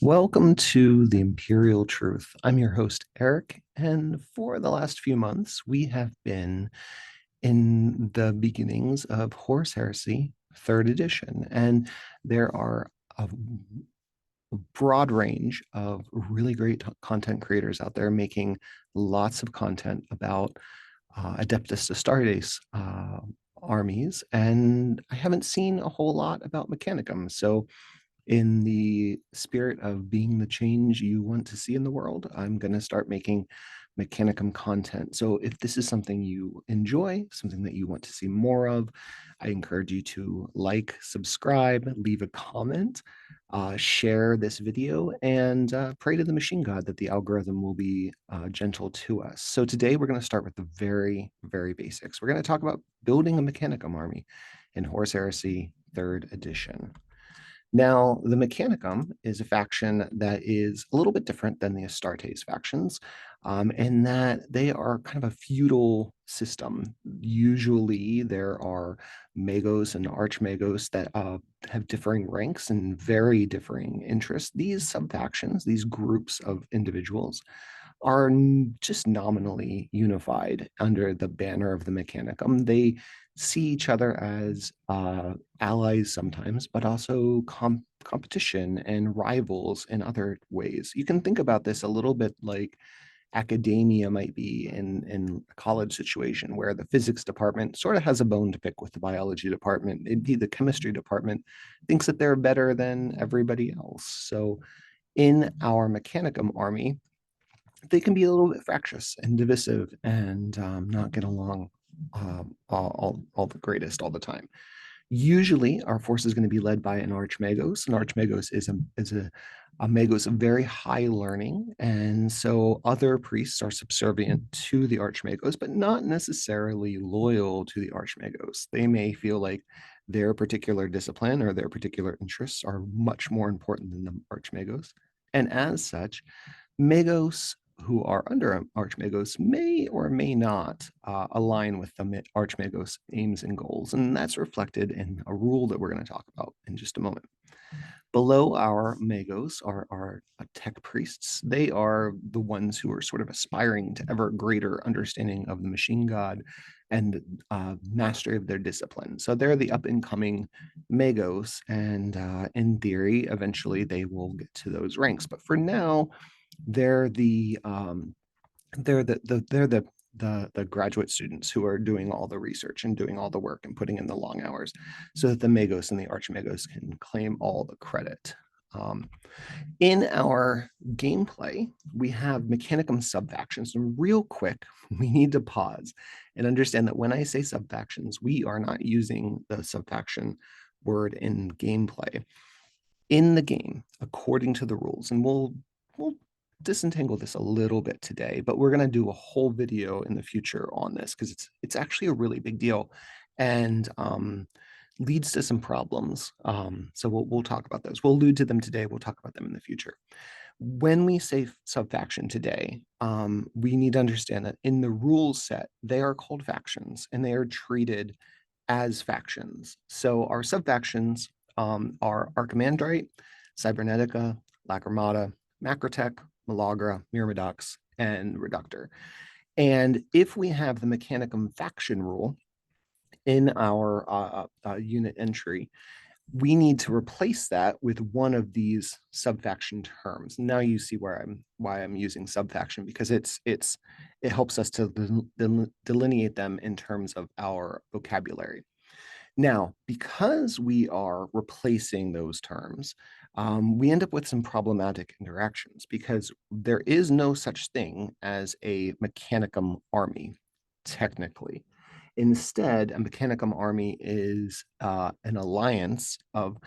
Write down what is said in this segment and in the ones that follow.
Welcome to the Imperial Truth. I'm your host, Eric, and for the last few months, we have been in the beginnings of Horus Heresy Third Edition, and there are a broad range of really great content creators out there making lots of content about Adeptus Astartes armies, and I haven't seen a whole lot about Mechanicum, so in the spirit of being the change you want to see in the world, I'm going to start making Mechanicum content. So if this is something you enjoy, something that you want to see more of, I encourage you to like, subscribe, leave a comment, share this video, and pray to the machine god that the algorithm will be gentle to us. So today we're going to start with the very, very basics. We're going to talk about building a Mechanicum army in Horus Heresy Third Edition. Now, the Mechanicum is a faction that is a little bit different than the Astartes factions, in that they are kind of a feudal system. Usually, there are Magos and Archmagos that have differing ranks and very differing interests. These sub-factions, these groups of individuals, are just nominally unified under the banner of the Mechanicum. They see each other as allies sometimes, but also competition and rivals in other ways. You can think about this a little bit like academia might be in a college situation where the physics department sort of has a bone to pick with the biology department. Indeed, the chemistry department thinks that they're better than everybody else. So in our Mechanicum army, they can be a little bit fractious and divisive and not get along all the greatest all the time. Usually, our force is going to be led by an Archmagos. An Archmagos is a Magos of very high learning, and so other priests are subservient to the Archmagos, but not necessarily loyal to the Archmagos. They may feel like their particular discipline or their particular interests are much more important than the Archmagos, and as such, Magos who are under Archmagos may or may not align with the Archmagos aims and goals. And that's reflected in a rule that we're going to talk about in just a moment. Below our Magos are our tech priests. They are the ones who are sort of aspiring to ever greater understanding of the machine god and mastery of their discipline. So they're the up and coming Magos, and in theory, eventually they will get to those ranks. But for now, they're the graduate students who are doing all the research and doing all the work and putting in the long hours so that the Magos and the Archmagos can claim all the credit. In our gameplay, we have Mechanicum subfactions. And real quick, we need to pause and understand that when I say subfactions, we are not using the subfaction word in gameplay. In the game, according to the rules, and we'll disentangle this a little bit today, but we're going to do a whole video in the future on this because it's actually a really big deal and leads to some problems. So we'll talk about those. We'll allude to them today. We'll talk about them in the future. When we say subfaction today, we need to understand that in the rules set, they are called factions and they are treated as factions. So our subfactions are Archimandrite, Cybernetica, Lacrimosa, Macrotech, Malagra, Myrmidox, and Reductor. And if we have the Mechanicum faction rule in our unit entry, we need to replace that with one of these subfaction terms. Now you see why I'm using subfaction, because it helps us to delineate them in terms of our vocabulary. Now, because we are replacing those terms, we end up with some problematic interactions because there is no such thing as a Mechanicum army, technically. Instead, a Mechanicum army is an alliance of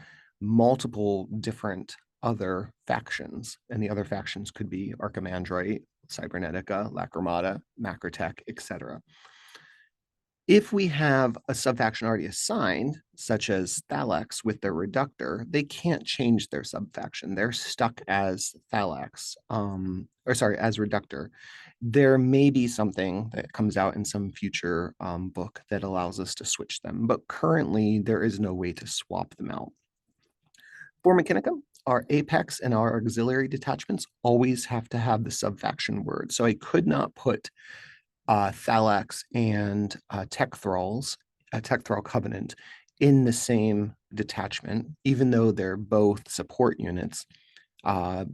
multiple different other factions, and the other factions could be Archimandrite, Cybernetica, Lacrimosa, Macrotech, etc. If we have a subfaction already assigned, such as Phalanx with their reductor, they can't change their subfaction. They're stuck as Phalanx, as reductor. There may be something that comes out in some future book that allows us to switch them, but currently there is no way to swap them out. For Mechanicum, our apex and our auxiliary detachments always have to have the subfaction word. So I could not put Phalanx and Tech Thralls, Tech Thrall Covenant in the same detachment, even though they're both support units,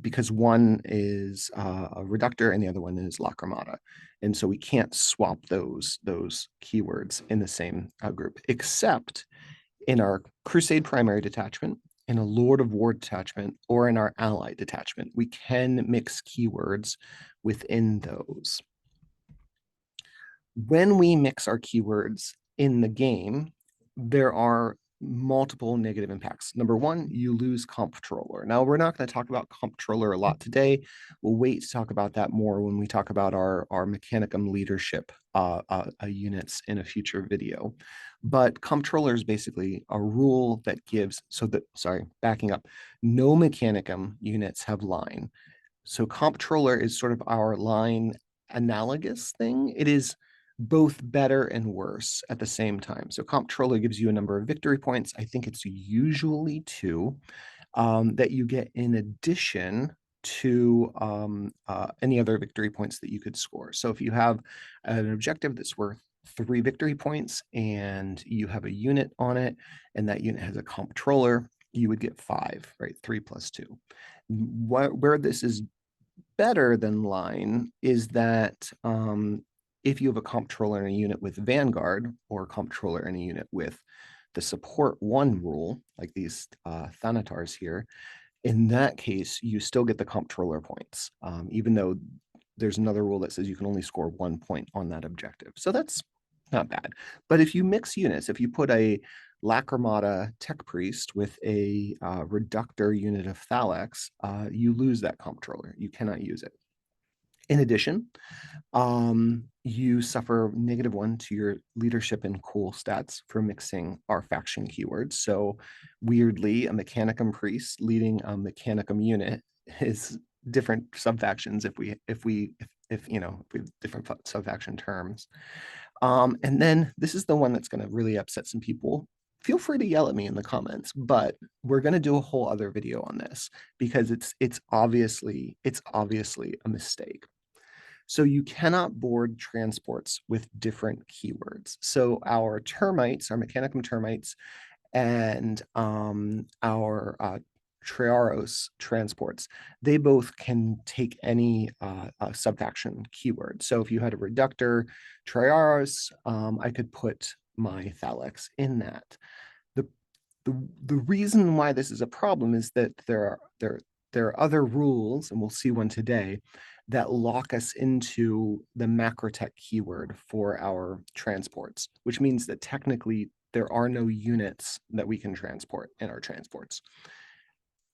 because one is a reductor and the other one is Taghmata. And so we can't swap those keywords in the same group, except in our Crusade primary detachment, in a Lord of War detachment, or in our ally detachment. We can mix keywords within those. When we mix our keywords in the game, there are multiple negative impacts. Number one, you lose comptroller. Now, we're not going to talk about comptroller a lot today. We'll wait to talk about that more when we talk about our Mechanicum leadership units in a future video. But comptroller is basically a rule that gives, backing up, no Mechanicum units have line. So comptroller is sort of our line analogous thing. It is both better and worse at the same time. So comptroller gives you a number of victory points. I think it's usually 2 that you get in addition to any other victory points that you could score. So if you have an objective that's worth 3 victory points and you have a unit on it, and that unit has a comptroller, you would get 5, right? 3 plus 2. Where this is better than line is that if you have a comptroller in a unit with Vanguard, or a comptroller in a unit with the support 1 rule, like these Thanatars here, in that case, you still get the comptroller points, even though there's another rule that says you can only score 1 point on that objective. So that's not bad. But if you mix units, if you put a Taghmata Tech Priest with a reductor unit of Phalanx, you lose that comptroller. You cannot use it. In addition, you suffer -1 to your leadership and cool stats for mixing our faction keywords. So weirdly, a Mechanicum priest leading a Mechanicum unit is different subfactions if we have different subfaction terms. And then this is the one that's going to really upset some people. Feel free to yell at me in the comments, but we're going to do a whole other video on this because it's obviously a mistake. So you cannot board transports with different keywords. So our termites, our Mechanicum termites, and our Triaros transports, they both can take any subfaction keyword. So if you had a reductor Triaros, I could put my Phalanx in that. The reason why this is a problem is that there are other rules, and we'll see one today, that lock us into the macrotech keyword for our transports, which means that technically there are no units that we can transport in our transports.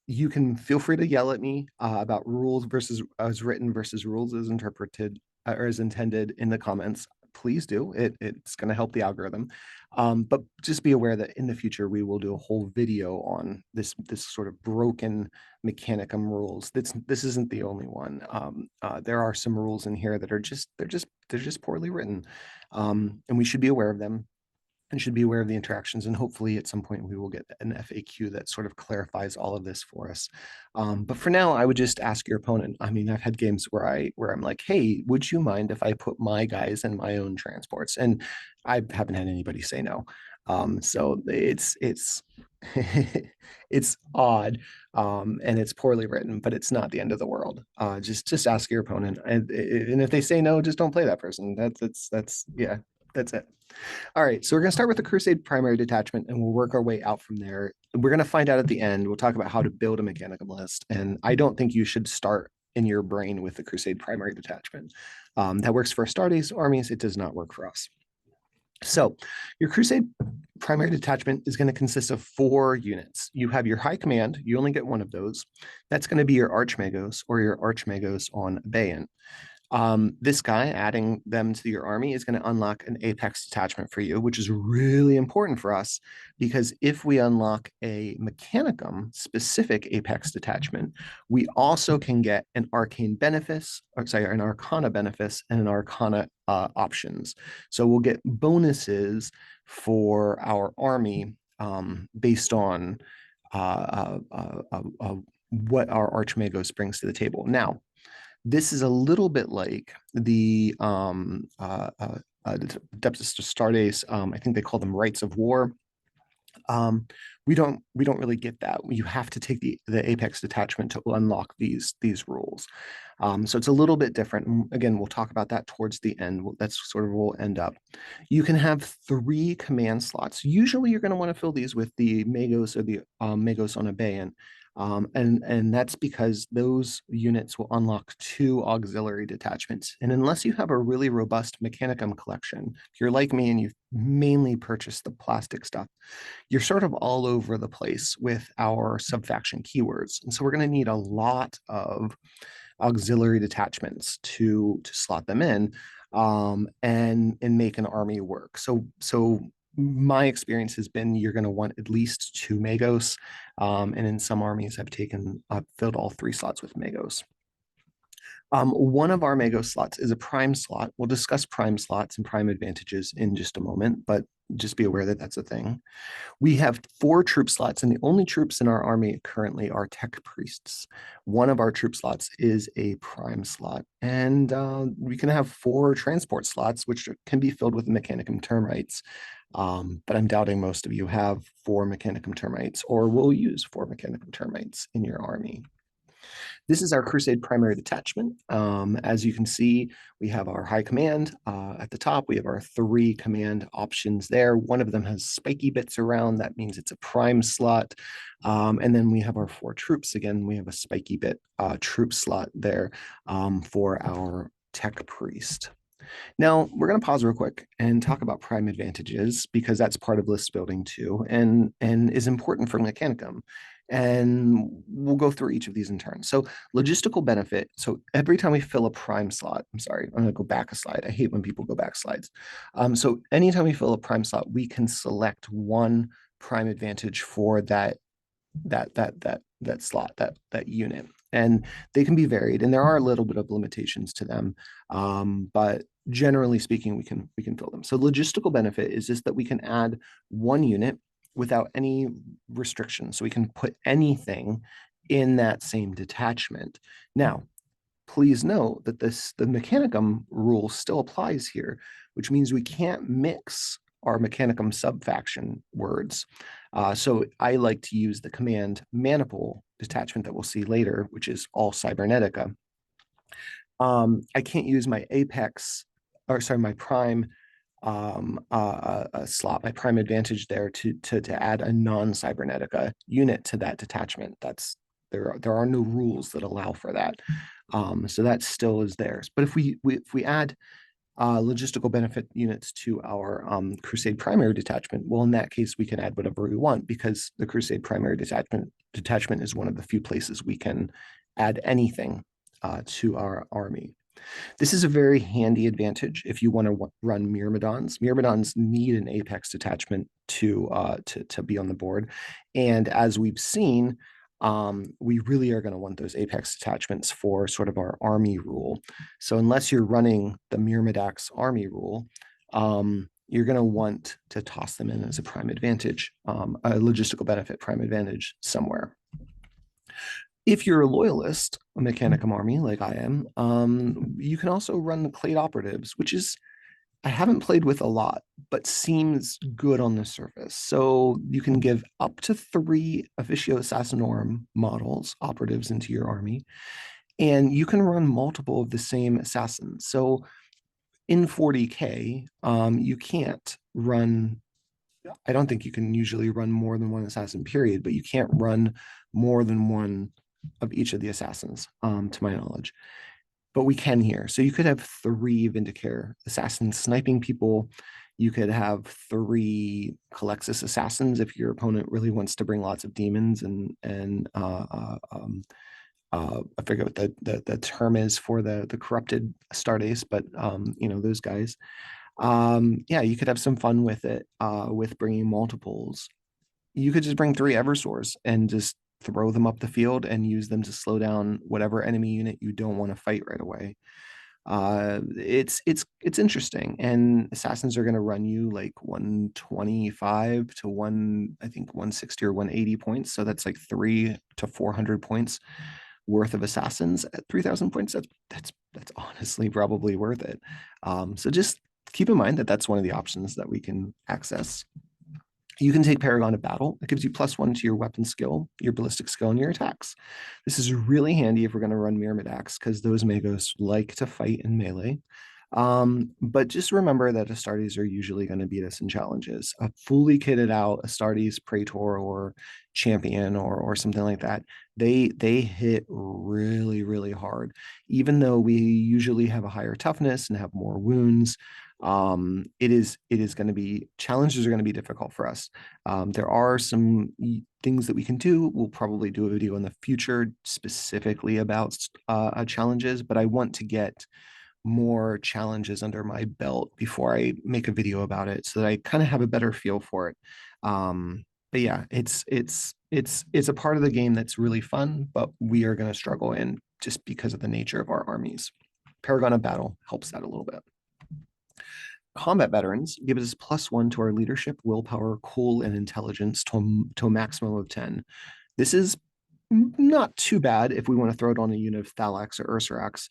You can feel free to yell at me about rules versus as written versus rules as interpreted or as intended in the comments. Please do. It's going to help the algorithm. But just be aware that in the future, we will do a whole video on this sort of broken Mechanicum rules. This isn't the only one. There are some rules in here that are they're just poorly written. And we should be aware of them and should be aware of the interactions. And hopefully at some point we will get an FAQ that sort of clarifies all of this for us. But for now, I would just ask your opponent. I mean, I've had games where I'm like, hey, would you mind if I put my guys in my own transports? And I haven't had anybody say no. So it's it's odd and it's poorly written, but it's not the end of the world. Just ask your opponent, and if they say no, just don't play that person. That's it. All right, so we're going to start with the Crusade primary detachment, and we'll work our way out from there. We're going to find out at the end. We'll talk about how to build a Mechanicum list, and I don't think you should start in your brain with the Crusade primary detachment. That works for Astartes armies. It does not work for us. So your Crusade primary detachment is going to consist of 4 units. You have your High Command. You only get one of those. That's going to be your Archmagos or your Archmagos on Abeyant. This guy, adding them to your army, is going to unlock an Apex detachment for you, which is really important for us because if we unlock a Mechanicum specific Apex detachment, we also can get an Arcane Benefice, an Arcana Benefice, and an Arcana options. So we'll get bonuses for our army based on what our Archmagos brings to the table. Now, this is a little bit like the Depths of Stardust. I think they call them Rights of War. We don't really get that. You have to take the Apex detachment to unlock these rules. So it's a little bit different. And again, we'll talk about that towards the end. That's sort of where we'll end up. You can have 3 command slots. Usually you're going to want to fill these with the Magos or the Magos on Abayan. And that's because those units will unlock 2 auxiliary detachments. And unless you have a really robust Mechanicum collection, if you're like me and you've mainly purchased the plastic stuff, you're sort of all over the place with our subfaction keywords. And so we're going to need a lot of auxiliary detachments to slot them in, and make an army work. So my experience has been you're going to want at least 2 Magos, and in some armies I've filled all 3 slots with Magos. One of our Magos slots is a prime slot. We'll discuss prime slots and prime advantages in just a moment, but just be aware that that's a thing. We have 4 troop slots, and the only troops in our army currently are tech priests. One of our troop slots is a prime slot, and we can have 4 transport slots, which can be filled with Mechanicum termites. But I'm doubting most of you have 4 Mechanicum termites or will use 4 Mechanicum termites in your army. This is our Crusade primary detachment. As you can see, we have our high command at the top. We have our 3 command options there. One of them has spiky bits around. That means it's a prime slot. And then we have our 4 troops. Again, we have a spiky bit troop slot there for our tech priest. Now, we're going to pause real quick and talk about prime advantages because that's part of list building too, and is important for Mechanicum. And we'll go through each of these in turn. So logistical benefit. So every time we fill a prime slot, I'm sorry, I'm going to go back a slide. I hate when people go back slides. So anytime we fill a prime slot, we can select 1 prime advantage for that slot, that unit. And they can be varied, and there are a little bit of limitations to them. But generally speaking, we can fill them. So logistical benefit is just that we can add 1 unit without any restrictions. So we can put anything in that same detachment. Now, please note that the Mechanicum rule still applies here, which means we can't mix our Mechanicum subfaction words. So I like to use the command maniple detachment that we'll see later, which is all cybernetica. I can't use my apex, or sorry, my prime slot, my prime advantage there to add a non-cybernetica unit to that detachment. There are no rules that allow for that. So that still is theirs. But if we add logistical benefit units to our Crusade primary detachment, well, in that case, we can add whatever we want because the Crusade primary detachment is one of the few places we can add anything to our army. This is a very handy advantage if you want to run Myrmidons. Myrmidons need an apex detachment to be on the board, and as we've seen, we really are going to want those apex detachments for sort of our army rule. So unless you're running the Myrmidax army rule, you're going to want to toss them in as a prime advantage, a logistical benefit prime advantage somewhere. If you're a loyalist, a Mechanicum army like I am, you can also run the Clade Operatives, which is, I haven't played with a lot, but seems good on the surface. So you can give up to 3 Officio Assassinorum models, operatives, into your army, and you can run multiple of the same assassins. So in 40K, you can't run, I don't think you can usually run more than 1 assassin, period, but you can't run more than 1 of each of the assassins, to my knowledge. But we can here. So you could have 3 Vindicare assassins sniping people. You could have 3 Calexis assassins if your opponent really wants to bring lots of demons and I forget what the term is for the corrupted Stardust, but those guys. Yeah, you could have some fun with it, with bringing multiples. You could just bring 3 Eversors and just throw them up the field and use them to slow down whatever enemy unit you don't want to fight right away. It's interesting, and assassins are going to run you like 125 to I think 160 or 180 points. So that's like 300 to 400 points worth of assassins at 3,000 points. That's honestly probably worth it. So just keep in mind that that's one of the options that we can access. You can take Paragon to battle. It gives you +1 to your weapon skill, your ballistic skill, and your attacks. This is really handy if we're going to run Myrmid Axe, because those Magos like to fight in melee. But just remember that Astartes are usually going to beat us in challenges. A fully kitted out Astartes Praetor or Champion or something like that, they hit really, really hard. Even though we usually have a higher toughness and have more wounds, it is going to be challenges are going to be difficult for us. There are some things that we can do. We'll probably do a video in the future specifically about challenges, but I want to get more challenges under my belt before I make a video about it, so that I kind of have a better feel for it. But yeah, it's a part of the game that's really fun, but we are going to struggle in just because of the nature of our armies. Paragon of Battle helps that a little bit. Combat veterans gives us +1 to our leadership, willpower, cool, and intelligence to a maximum of 10. This is not too bad if we want to throw it on a unit of Phalanx or Ursarax,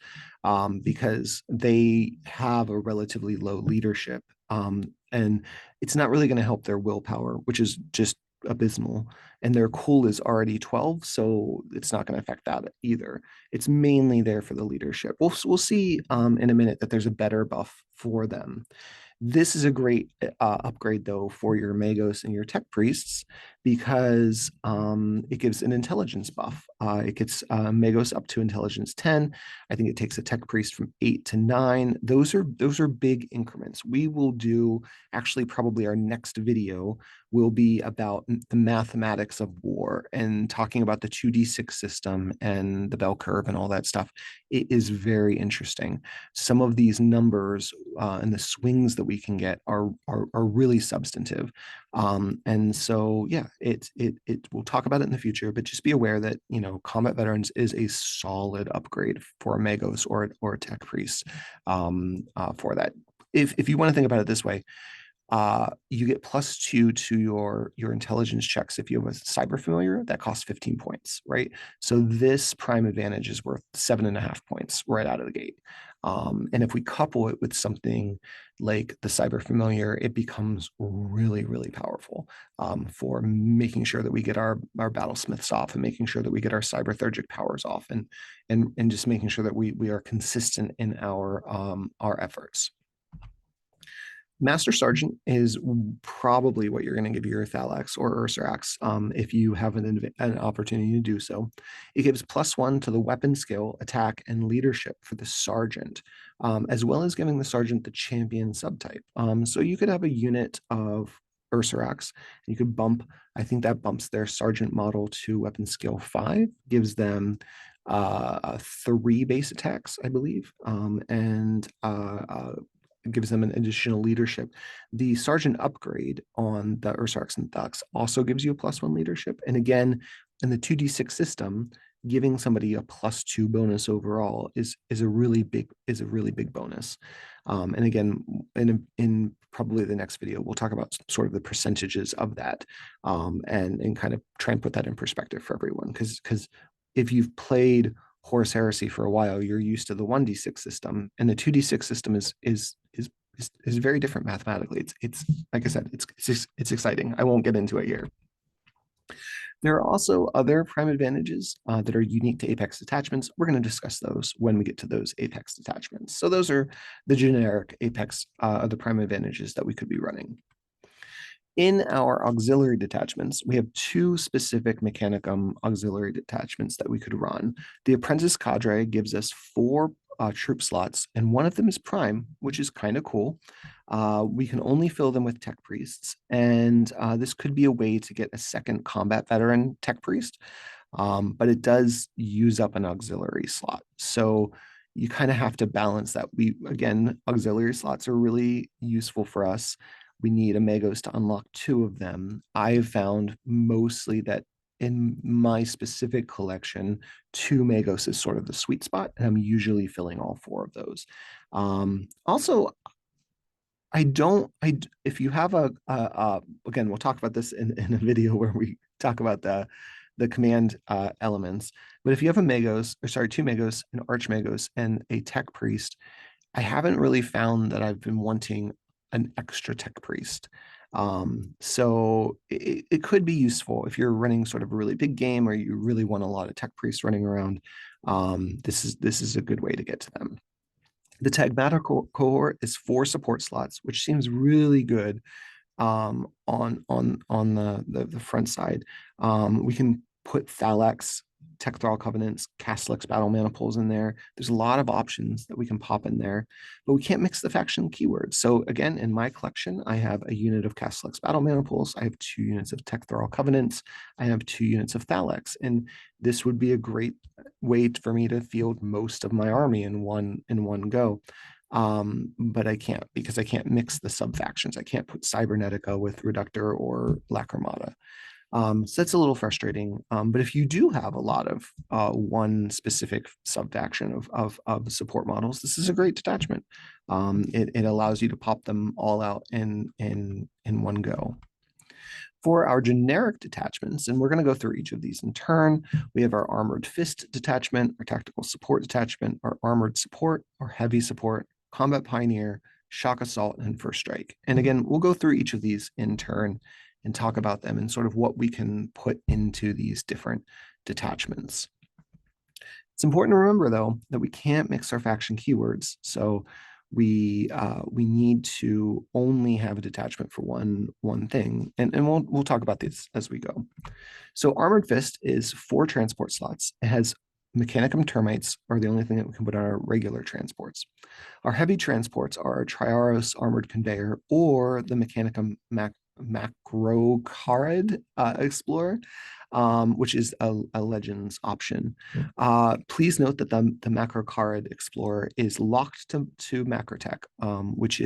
because they have a relatively low leadership. And it's not really going to help their willpower, which is just abysmal. And their cool is already 12, so it's not going to affect that either. It's mainly there for the leadership. We'll see in a minute that there's a better buff for them. This is a great upgrade, though, for your Magos and your Tech Priests, because it gives an intelligence buff. It gets Magos up to intelligence 10. I think it takes a Tech Priest from 8 to 9. Those are big increments. We will do, actually, probably our next video will be about the mathematics of war and talking about the 2d6 system and the bell curve and all that stuff. It is very interesting. Some of these numbers and the swings that we can get are really substantive. And so yeah, we'll talk about it in the future, but just be aware that combat veterans is a solid upgrade for a Magos or a Tech Priest for that. If you want to think about it this way, you get +2 to your intelligence checks if you have a cyber familiar that costs 15 points, right? So this prime advantage is worth 7.5 points right out of the gate. And if we couple it with something like the cyber familiar, it becomes really, really powerful for making sure that we get our battlesmiths off and making sure that we get our cyberthergic powers off, and just making sure that we are consistent in our efforts. Master Sergeant is probably what you're going to give your Phalanx or Ursarax if you have an opportunity to do so. It gives +1 to the weapon skill, attack, and leadership for the Sergeant, as well as giving the Sergeant the champion subtype. So you could have a unit of Ursarax. You could I think that bumps their Sergeant model to weapon skill 5, gives them 3 base attacks, I believe, and gives them an additional leadership. The Sergeant upgrade on the Ursarax and Thux also gives you a +1 leadership. And again, in the 2d6 system, giving somebody a +2 bonus overall is a really big bonus. And again, in probably the next video, we'll talk about sort of the percentages of that, and kind of try and put that in perspective for everyone. Because if you've played Horus Heresy for a while, you're used to the 1d6 system, and the 2d6 system is very different mathematically. It's like I said, it's exciting. I won't get into it here. There are also other prime advantages that are unique to Apex detachments. We're going to discuss those when we get to those Apex detachments. So those are the generic Apex the prime advantages that we could be running. In our auxiliary detachments, we have 2 specific Mechanicum auxiliary detachments that we could run. The Apprentice Cadre gives us 4 troop slots, and one of them is prime, which is kind of cool. We can only fill them with Tech Priests, and this could be a way to get a second combat veteran Tech Priest, but it does use up an auxiliary slot. So you kind of have to balance that. Again, auxiliary slots are really useful for us. We need a Magos to unlock 2 of them. I've found mostly that in my specific collection, 2 Magos is sort of the sweet spot, and I'm usually filling all 4 of those. Also, if you have again, we'll talk about this in a video where we talk about the command elements, but if you have a Magos, or sorry, 2 Magos, an Archmagos, and a Tech Priest, I haven't really found that I've been wanting an extra Tech Priest. So it could be useful if you're running sort of a really big game or you really want a lot of Tech Priests running around. This is a good way to get to them. The Taghmata cohort is 4 support slots, which seems really good on the front side. We can put Phalanx, Tecthrall Covenants, Castellix Battle Maniples in there. There's a lot of options that we can pop in there, but we can't mix the faction keywords. So again, in my collection, I have a unit of Castellix Battle Maniples. I have 2 units of Tecthrall Covenants. I have 2 units of Phalanx, and this would be a great way for me to field most of my army in one go. But I can't, because I can't mix the sub factions. I can't put Cybernetica with Reductor or Lacrimata. So that's a little frustrating. But if you do have a lot of one specific sub faction of support models, this is a great detachment. It allows you to pop them all out in one go. For our generic detachments, and we're going to go through each of these in turn, we have our Armored Fist detachment, our Tactical Support detachment, our Armored Support, our Heavy Support, Combat Pioneer, Shock Assault, and First Strike. And again, we'll go through each of these in turn and talk about them and sort of what we can put into these different detachments. It's important to remember, though, that we can't mix our faction keywords. So we need to only have a detachment for one thing, and we'll talk about this as we go. So Armored Fist is 4 transport slots. It has Mechanicum termites are the only thing that we can put on our regular transports. Our heavy transports are our Triaros armored conveyor or the Mechanicum Macrocarid Explorer, which is a Legends option. Please note that the Macrocarid Explorer is locked to Macrotech, which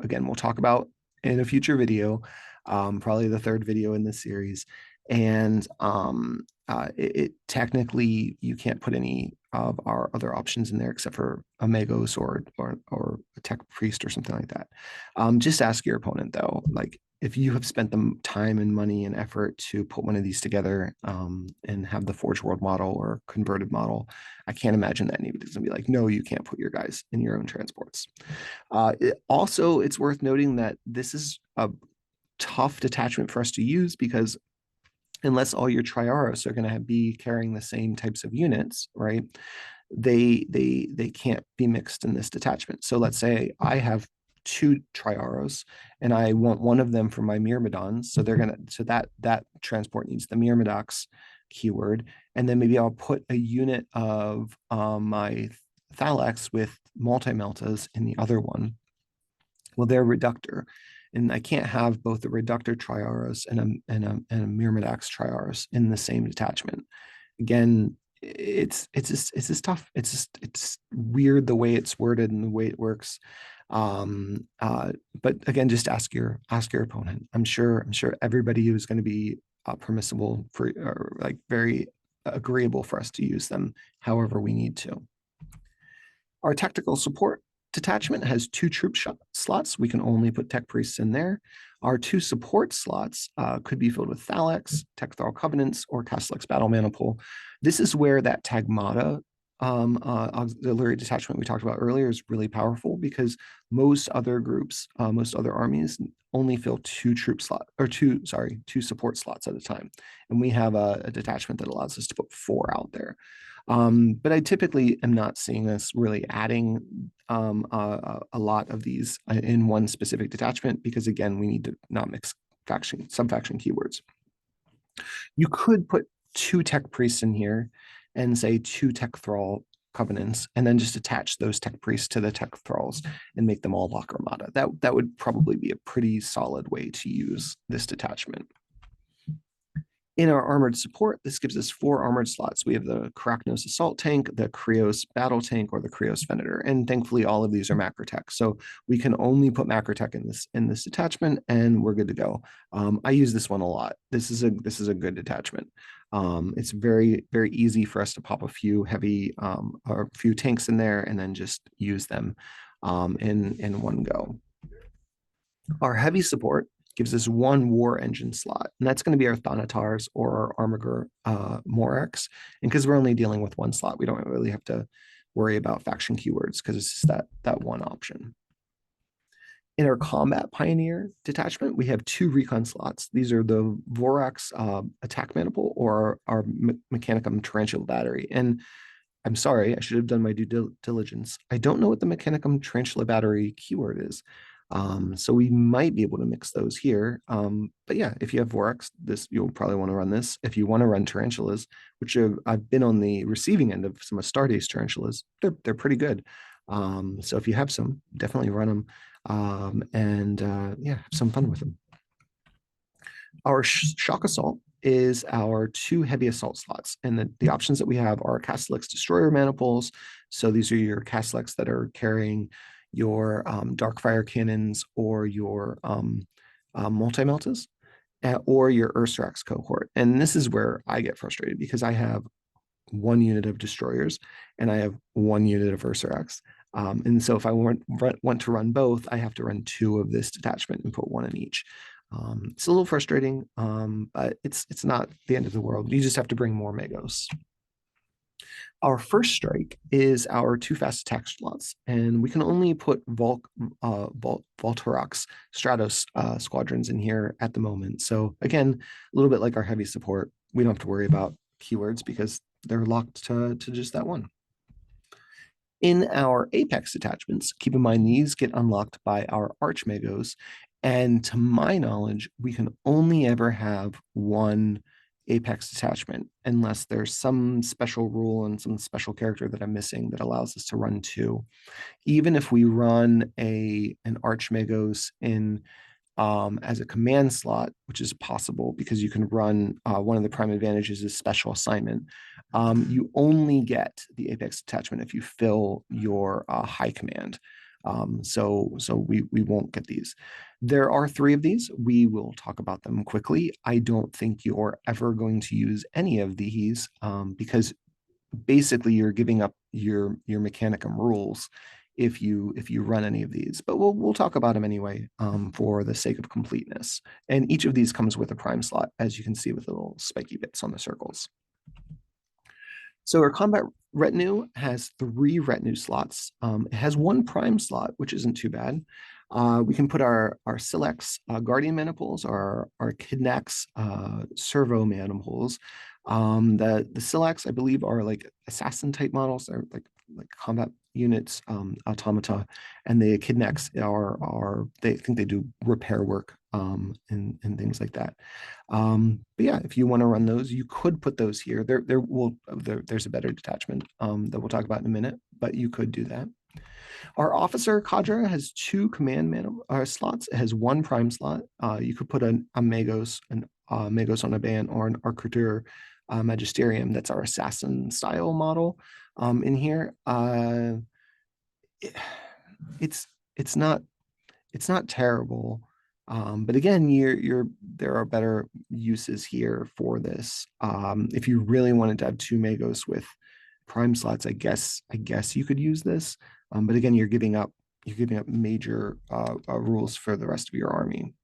again we'll talk about in a future video, probably the 3rd video in this series. And it technically you can't put any of our other options in there except for a Magos or a Tech Priest or something like that. Just ask your opponent, though, like if you have spent the time and money and effort to put one of these together and have the Forge World model or converted model, I can't imagine that anybody's gonna be like, no, you can't put your guys in your own transports. It's worth noting that this is a tough detachment for us to use because unless all your Triaros are going to be carrying the same types of units, right? They can't be mixed in this detachment. So let's say I have 2 Triaros and I want one of them for my Myrmidons. So that transport needs the Myrmidox keyword. And then maybe I'll put a unit of my Phalanx with multi-meltas in the other one. Well, they're Reductor. And I can't have both the Reductor Triaros and a Myrmidox Triaros in the same detachment. Again, it's just tough. It's weird the way it's worded and the way it works. But again, just ask your opponent. I'm sure everybody who's going to be permissible for, or like very agreeable for us to use them however we need to. Our Tactical Support detachment has 2 troop slots. We can only put Tech Priests in there. Our 2 support slots could be filled with Phalanx, Tecthrall Covenants, or Castellix Battle Maniple. This is where that Taghmata auxiliary detachment we talked about earlier is really powerful because most other groups, most other armies only fill 2 support slots at a time. And we have a detachment that allows us to put 4 out there. But I typically am not seeing us really adding a lot of these in one specific detachment because, again, we need to not mix sub-faction keywords. You could put 2 Tech Priests in here and say 2 Tecthrall Covenants, and then just attach those Tech Priests to the Tech Thralls and make them all Lacrimata. That would probably be a pretty solid way to use this detachment. In our armored support, this gives us 4 armored slots. We have the Krachnos assault tank, the Krios battle tank, or the Krios Venator, and thankfully all of these are macrotech. So we can only put macrotech in this detachment, and we're good to go. I use this one a lot. This is a good detachment. It's very easy for us to pop a few heavy or a few tanks in there, and then just use them in one go. Our heavy support gives us 1 war engine slot, and that's going to be our Thanatars or our Armiger Morax. And because we're only dealing with 1 slot, we don't really have to worry about faction keywords because it's just that one option. In our combat pioneer detachment, we have 2 recon slots. These are the Vorax attack maniple or our Mechanicum tarantula battery. And I'm sorry, I should have done my due diligence. I don't know what the Mechanicum tarantula battery keyword is. So we might be able to mix those here. But yeah, if you have Vorax, you'll probably want to run this. If you want to run tarantulas, which I've been on the receiving end of some Astartes tarantulas, they're pretty good. So if you have some, definitely run them. Yeah, have some fun with them. Our shock assault is our 2 heavy assault slots. And the options that we have are Castellix destroyer maniples. So these are your Castellix that are carrying your Darkfire cannons or your multi-meltas or your Ursarax cohort. And this is where I get frustrated because I have 1 unit of destroyers and I have 1 unit of Ursarax. And so if I want to run both, I have to run 2 of this detachment and put 1 in each. It's a little frustrating, but it's not the end of the world. You just have to bring more Magos. Our first strike is our 2 fast attack slots, and we can only put Voltorox Stratos squadrons in here at the moment. So again, a little bit like our heavy support, we don't have to worry about keywords because they're locked to just that one. In our Apex attachments, keep in mind these get unlocked by our Archmagos, and to my knowledge, we can only ever have 1 Apex detachment unless there's some special rule and some special character that I'm missing that allows us to run 2. Even if we run an Archmagos in as a command slot, which is possible because you can run one of the prime advantages is special assignment. You only get the Apex detachment if you fill your high command. So we won't get these. There are 3 of these. We will talk about them quickly. I don't think you're ever going to use any of these because basically you're giving up your Mechanicum rules if you run any of these, but we'll talk about them anyway for the sake of completeness. And each of these comes with a prime slot, as you can see with the little spiky bits on the circles. So our combat retinue has 3 retinue slots. It has 1 prime slot, which isn't too bad. We can put our Silex Guardian maniples, our Kidnax servo maniples. The Silex, I believe, are like assassin type models. They're like combat units, automata, and the Kidnax they think they do repair work and things like that. But yeah, if you want to run those, you could put those here. There's a better detachment that we'll talk about in a minute, but you could do that. Our officer cadre has 2 command slots. It has 1 prime slot. You could put a Magos, Magos on a band, or an Arctur Magisterium. That's our assassin style model in here. It's not terrible. But again, there are better uses here for this. If you really wanted to have 2 Magos with prime slots, I guess you could use this. But again, you're giving up major rules for the rest of your army.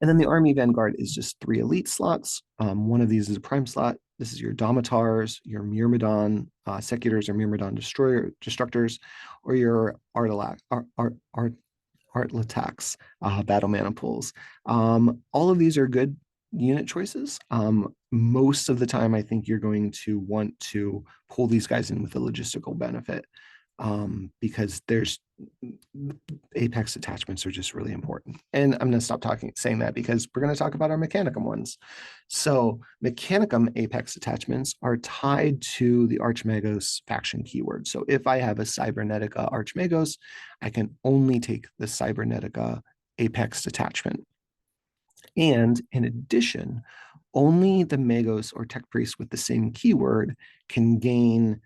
And then the army vanguard is just 3 elite slots. One of these is a prime slot. This is your Domitars, your Myrmidon Secutors or Myrmidon Destructors, or your Artlatax battle maniples. All of these are good unit choices. Most of the time, I think you're going to want to pull these guys in with a logistical benefit because there's Apex attachments are just really important. And I'm going to stop saying that because we're going to talk about our Mechanicum ones. So Mechanicum Apex attachments are tied to the Archmagos faction keyword. So if I have a Cybernetica Archmagos, I can only take the Cybernetica Apex detachment. And in addition, only the Magos or Tech Priest with the same keyword can gain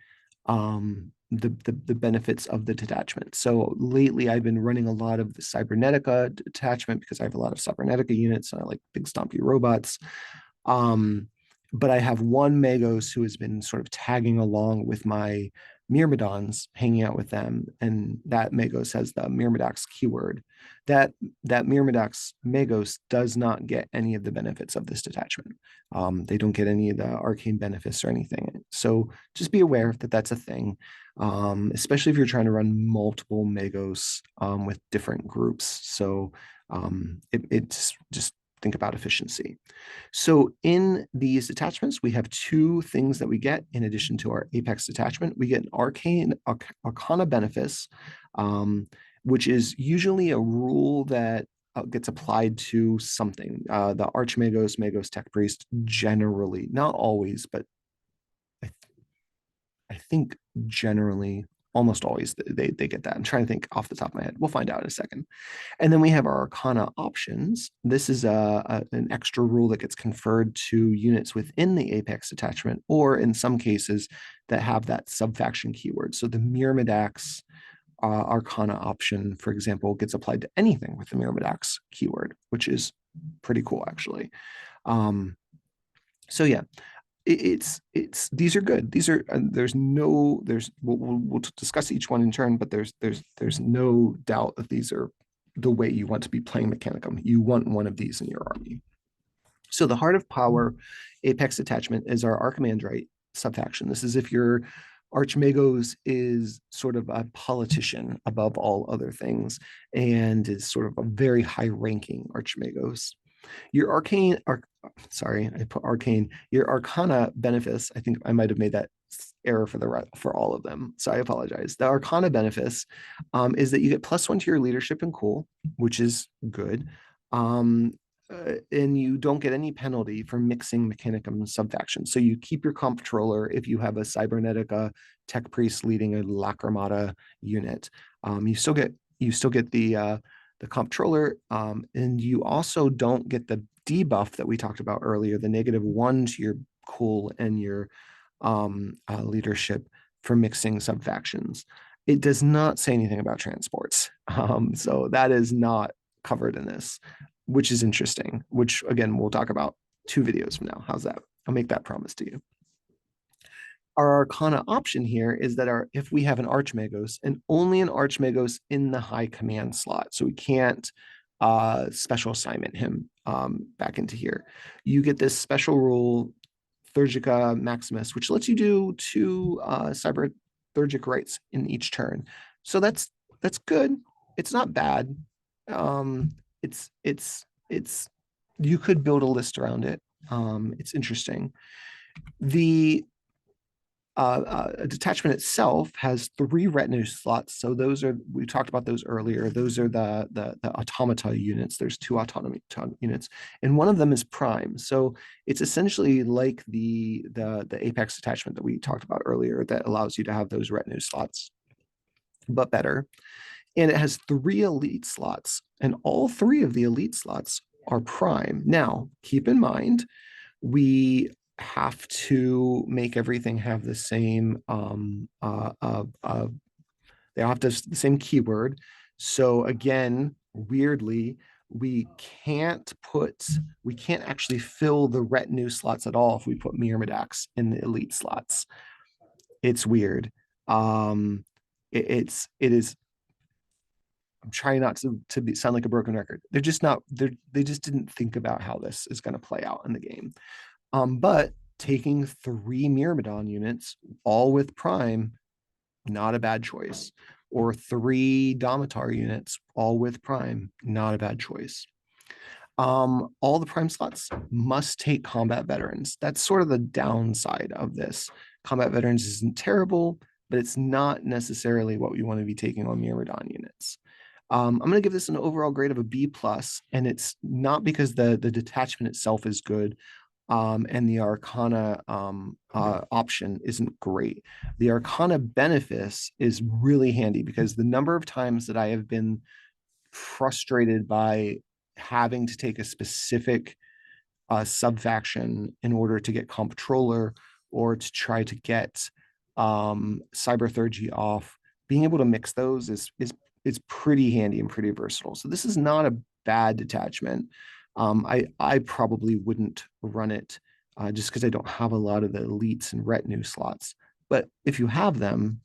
the benefits of the detachment. So lately I've been running a lot of the Cybernetica detachment because I have a lot of Cybernetica units and I like big stompy robots. But I have one Magos who has been sort of tagging along with my Myrmidons, hanging out with them, and that Magos has the Myrmidax keyword. That Myrmidax Magos does not get any of the benefits of this detachment. They don't get any of the arcane benefits or anything. So just be aware that that's a thing, especially if you're trying to run multiple Magos with different groups. So it's just think about efficiency. So in these detachments, we have two things that we get in addition to our Apex detachment. We get an Arcana Benefice, which is usually a rule that gets applied to something. The Archmagos, Magos, Tech Priest, generally, not always, but I, I think generally, almost always, they get that. I'm trying to think off the top of my head. We'll find out in a second. And then we have our Arcana options. This is an extra rule that gets conferred to units within the Apex detachment, or in some cases that have that subfaction keyword. So the Myrmidax Arcana option, for example, gets applied to anything with the Myrmidax keyword, which is pretty cool, actually. So yeah, it's these are good. These are we'll discuss each one in turn, but there's no doubt that these are the way you want to be playing Mechanicum. You want one of these in your army. So the Heart of Power Apex Detachment is our Archimandrite subfaction. This is if your Archmagos is sort of a politician above all other things and is sort of a very high ranking Archmagos. Your sorry, I put arcane. Your Arcana Benefice, I think I might have made that error for all of them, so I apologize. The Arcana Benefice is that you get +1 to your leadership and cool, which is good. And you don't get any penalty for mixing Mechanicum subfactions. So you keep your comptroller if you have a Cybernetica Tech Priest leading a Lacrimata unit. You still get the comptroller, and you also don't get the debuff that we talked about earlier, the -1 to your cool and your leadership for mixing subfactions. It does not say anything about transports, so that is not covered in this, which is interesting, which again, we'll talk about 2 videos from now. How's that? I'll make that promise to you. Our Arcana option here is that if we have an Archmagos and only an Archmagos in the high command slot, so we can't special assignment him back into here, you get this special rule, Thurgica Maximus, which lets you do 2 cyber Thurgic rights in each turn. So that's good. It's not bad. It's you could build a list around it. It's interesting. The detachment itself has 3 retinue slots. So those are, we talked about those earlier. Those are the automata units. There's 2 autonomy units, and one of them is prime. So it's essentially like the Apex detachment that we talked about earlier that allows you to have those retinue slots, but better. And it has 3 elite slots, and all 3 of the elite slots are prime. Now, keep in mind, we have to make everything have the same they all have to the same keyword. So again, weirdly, we can't actually fill the retinue slots at all if we put Myrmidax in the elite slots. It's weird. It is, I'm trying not to sound like a broken record. They're just not, they just didn't think about how this is going to play out in the game. But taking 3 Myrmidon units, all with prime, not a bad choice. Or 3 Domitar units, all with prime, not a bad choice. All the prime slots must take combat veterans. That's sort of the downside of this. Combat veterans isn't terrible, but it's not necessarily what we want to be taking on Myrmidon units. I'm going to give this an overall grade of a B+, and it's not because the detachment itself is good, and the Arcana option isn't great. The Arcana Benefice is really handy because the number of times that I have been frustrated by having to take a specific sub-faction in order to get comptroller or to try to get cyber G off. Being able to mix those is pretty handy and pretty versatile. So this is not a bad detachment. I probably wouldn't run it just because I don't have a lot of the elites and retinue slots. But if you have them,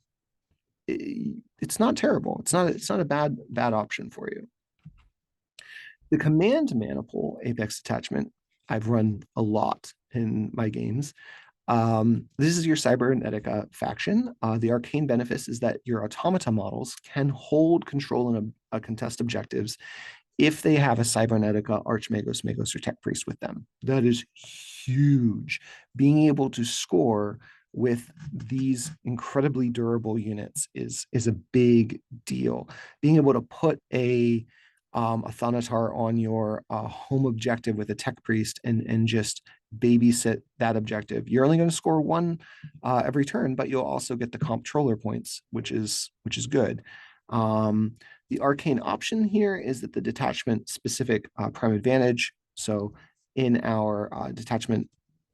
it's not terrible. It's not a bad option for you. The command maniple Apex detachment I've run a lot in my games. This is your Cybernetica faction. The arcane benefice is that your automata models can hold, control, and contest objectives if they have a Cybernetica, Archmagos, Magos, or Tech Priest with them. That is huge. Being able to score with these incredibly durable units is a big deal. Being able to put a Thanatar on your home objective with a Tech Priest and just babysit that objective. You're only going to score one every turn, but you'll also get the comptroller points, which is good. The arcane option here is that the detachment specific prime advantage. So in our detachment,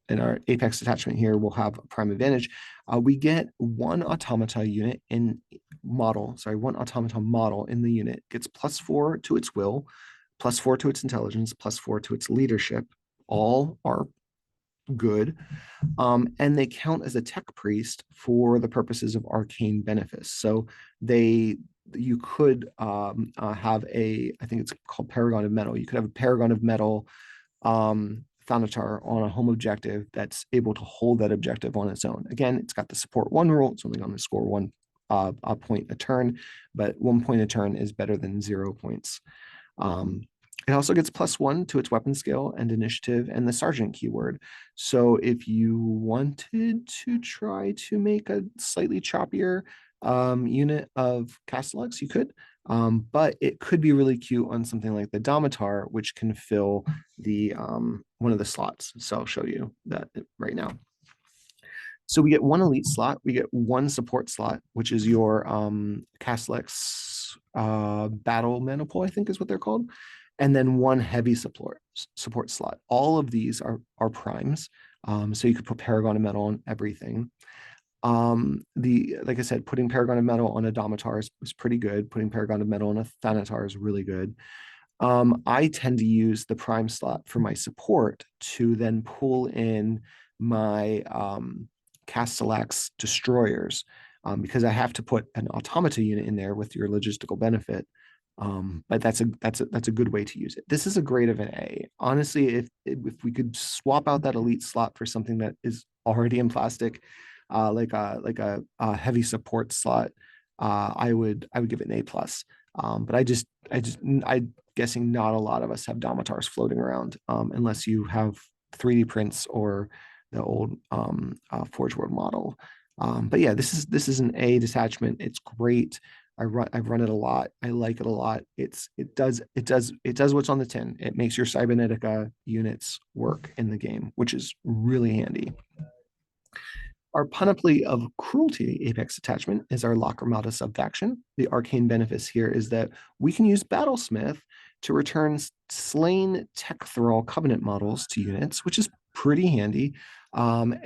in our Apex detachment here, we'll have a prime advantage. We get one automata unit in model, one automata model in the unit gets +4 to its will, +4 to its intelligence, +4 to its leadership. All are good. And they count as a tech priest for the purposes of arcane benefice. So you could have I think it's called Paragon of Metal. You could have a Paragon of Metal Thanatar on a home objective that's able to hold that objective on its own. Again, it's got the support 1 rule. It's only going to score 1 point a turn, but 1 point a turn is better than 0 points. It also gets +1 to its weapon skill and initiative and the sergeant keyword. So if you wanted to try to make a slightly choppier unit of Castellax, you could. But it could be really cute on something like the Damatar, which can fill the one of the slots. So I'll show you that right now. So we get 1 elite slot, we get 1 support slot, which is your Castellax battle maniple, I think is what they're called, and then 1 heavy support slot. All of these are primes, so you could put Paragon of Metal on everything. Like I said, putting Paragon of Metal on a Damatar is pretty good. Putting Paragon of Metal on a Thanatar is really good. I tend to use the prime slot for my support to then pull in my Castellax destroyers, because I have to put an automata unit in there with your logistical benefit. But that's a good way to use it. This is a grade of an A. Honestly, if we could swap out that elite slot for something that is already in plastic, like a heavy support slot, I would give it an A+. But I'm guessing not a lot of us have Damatars floating around, unless you have 3D prints or the old Forge World model. But yeah, this is an A detachment. It's great. I've run it a lot. I like it a lot. It does what's on the tin. It makes your Cybernetica units work in the game, which is really handy. Our Panoply of Cruelty Apex attachment is our Lacrimata subfaction. The arcane benefice here is that we can use Battlesmith to return slain Tech Thrall Covenant models to units, which is pretty handy. An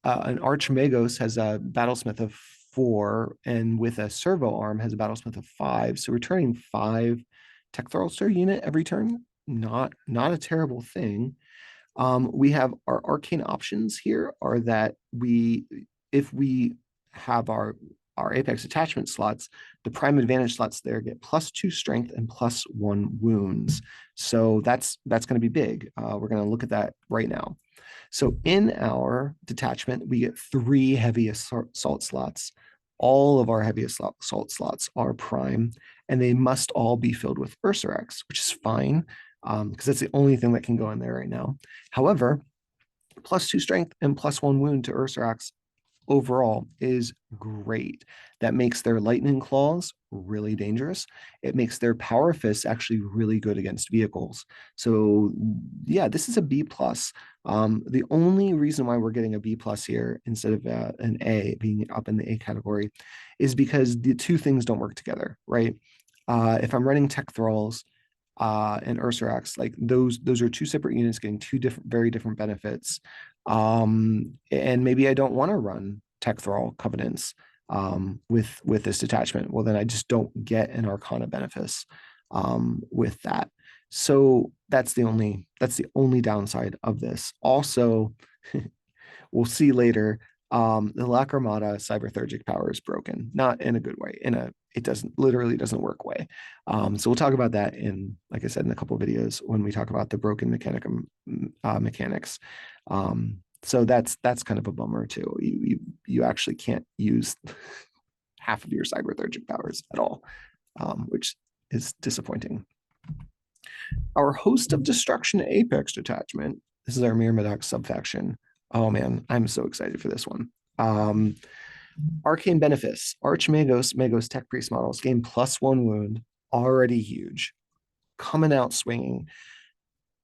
Archmagos has a Battlesmith of 4, and with a servo arm has a Battlesmith of 5. So returning 5 Tech Thralls to a unit every turn, not a terrible thing. We have our arcane options here are that if we have our Apex attachment slots, the prime advantage slots there get +2 strength and +1 wounds. So that's going to be big. We're going to look at that right now. So in our detachment, we get 3 heavy assault slots. All of our heavy assault slots are prime, and they must all be filled with Ursarax, which is fine, because that's the only thing that can go in there right now. However, +2 strength and +1 wound to Ursarax overall is great. That makes their lightning claws really dangerous. It makes their power fists actually really good against vehicles. So yeah, this is a B+. The only reason why we're getting a B+ here instead of an A, being up in the A category, is because the two things don't work together, right? If I'm running Tech Thralls, and Ursarax, like those are two separate units getting two different, very different benefits. And maybe I don't want to run Tech Thrall Covenants with this detachment. Well, then I just don't get an Arcana benefice with that. So that's the only downside of this. Also, we'll see later. The Lacrimata Cyberthurgic power is broken, not in a good way. It doesn't work way. So we'll talk about that in, like I said, in a couple of videos when we talk about the broken Mechanicum mechanics. So that's kind of a bummer too. You actually can't use half of your Cyberthurgic powers at all, which is disappointing. Our Host of Destruction Apex detachment. This is our Myrmidon subfaction. Oh man, I'm so excited for this one. Arcane Benefice, Archmagos, Magos Tech Priest models gain +1 wound, already huge. Coming out swinging.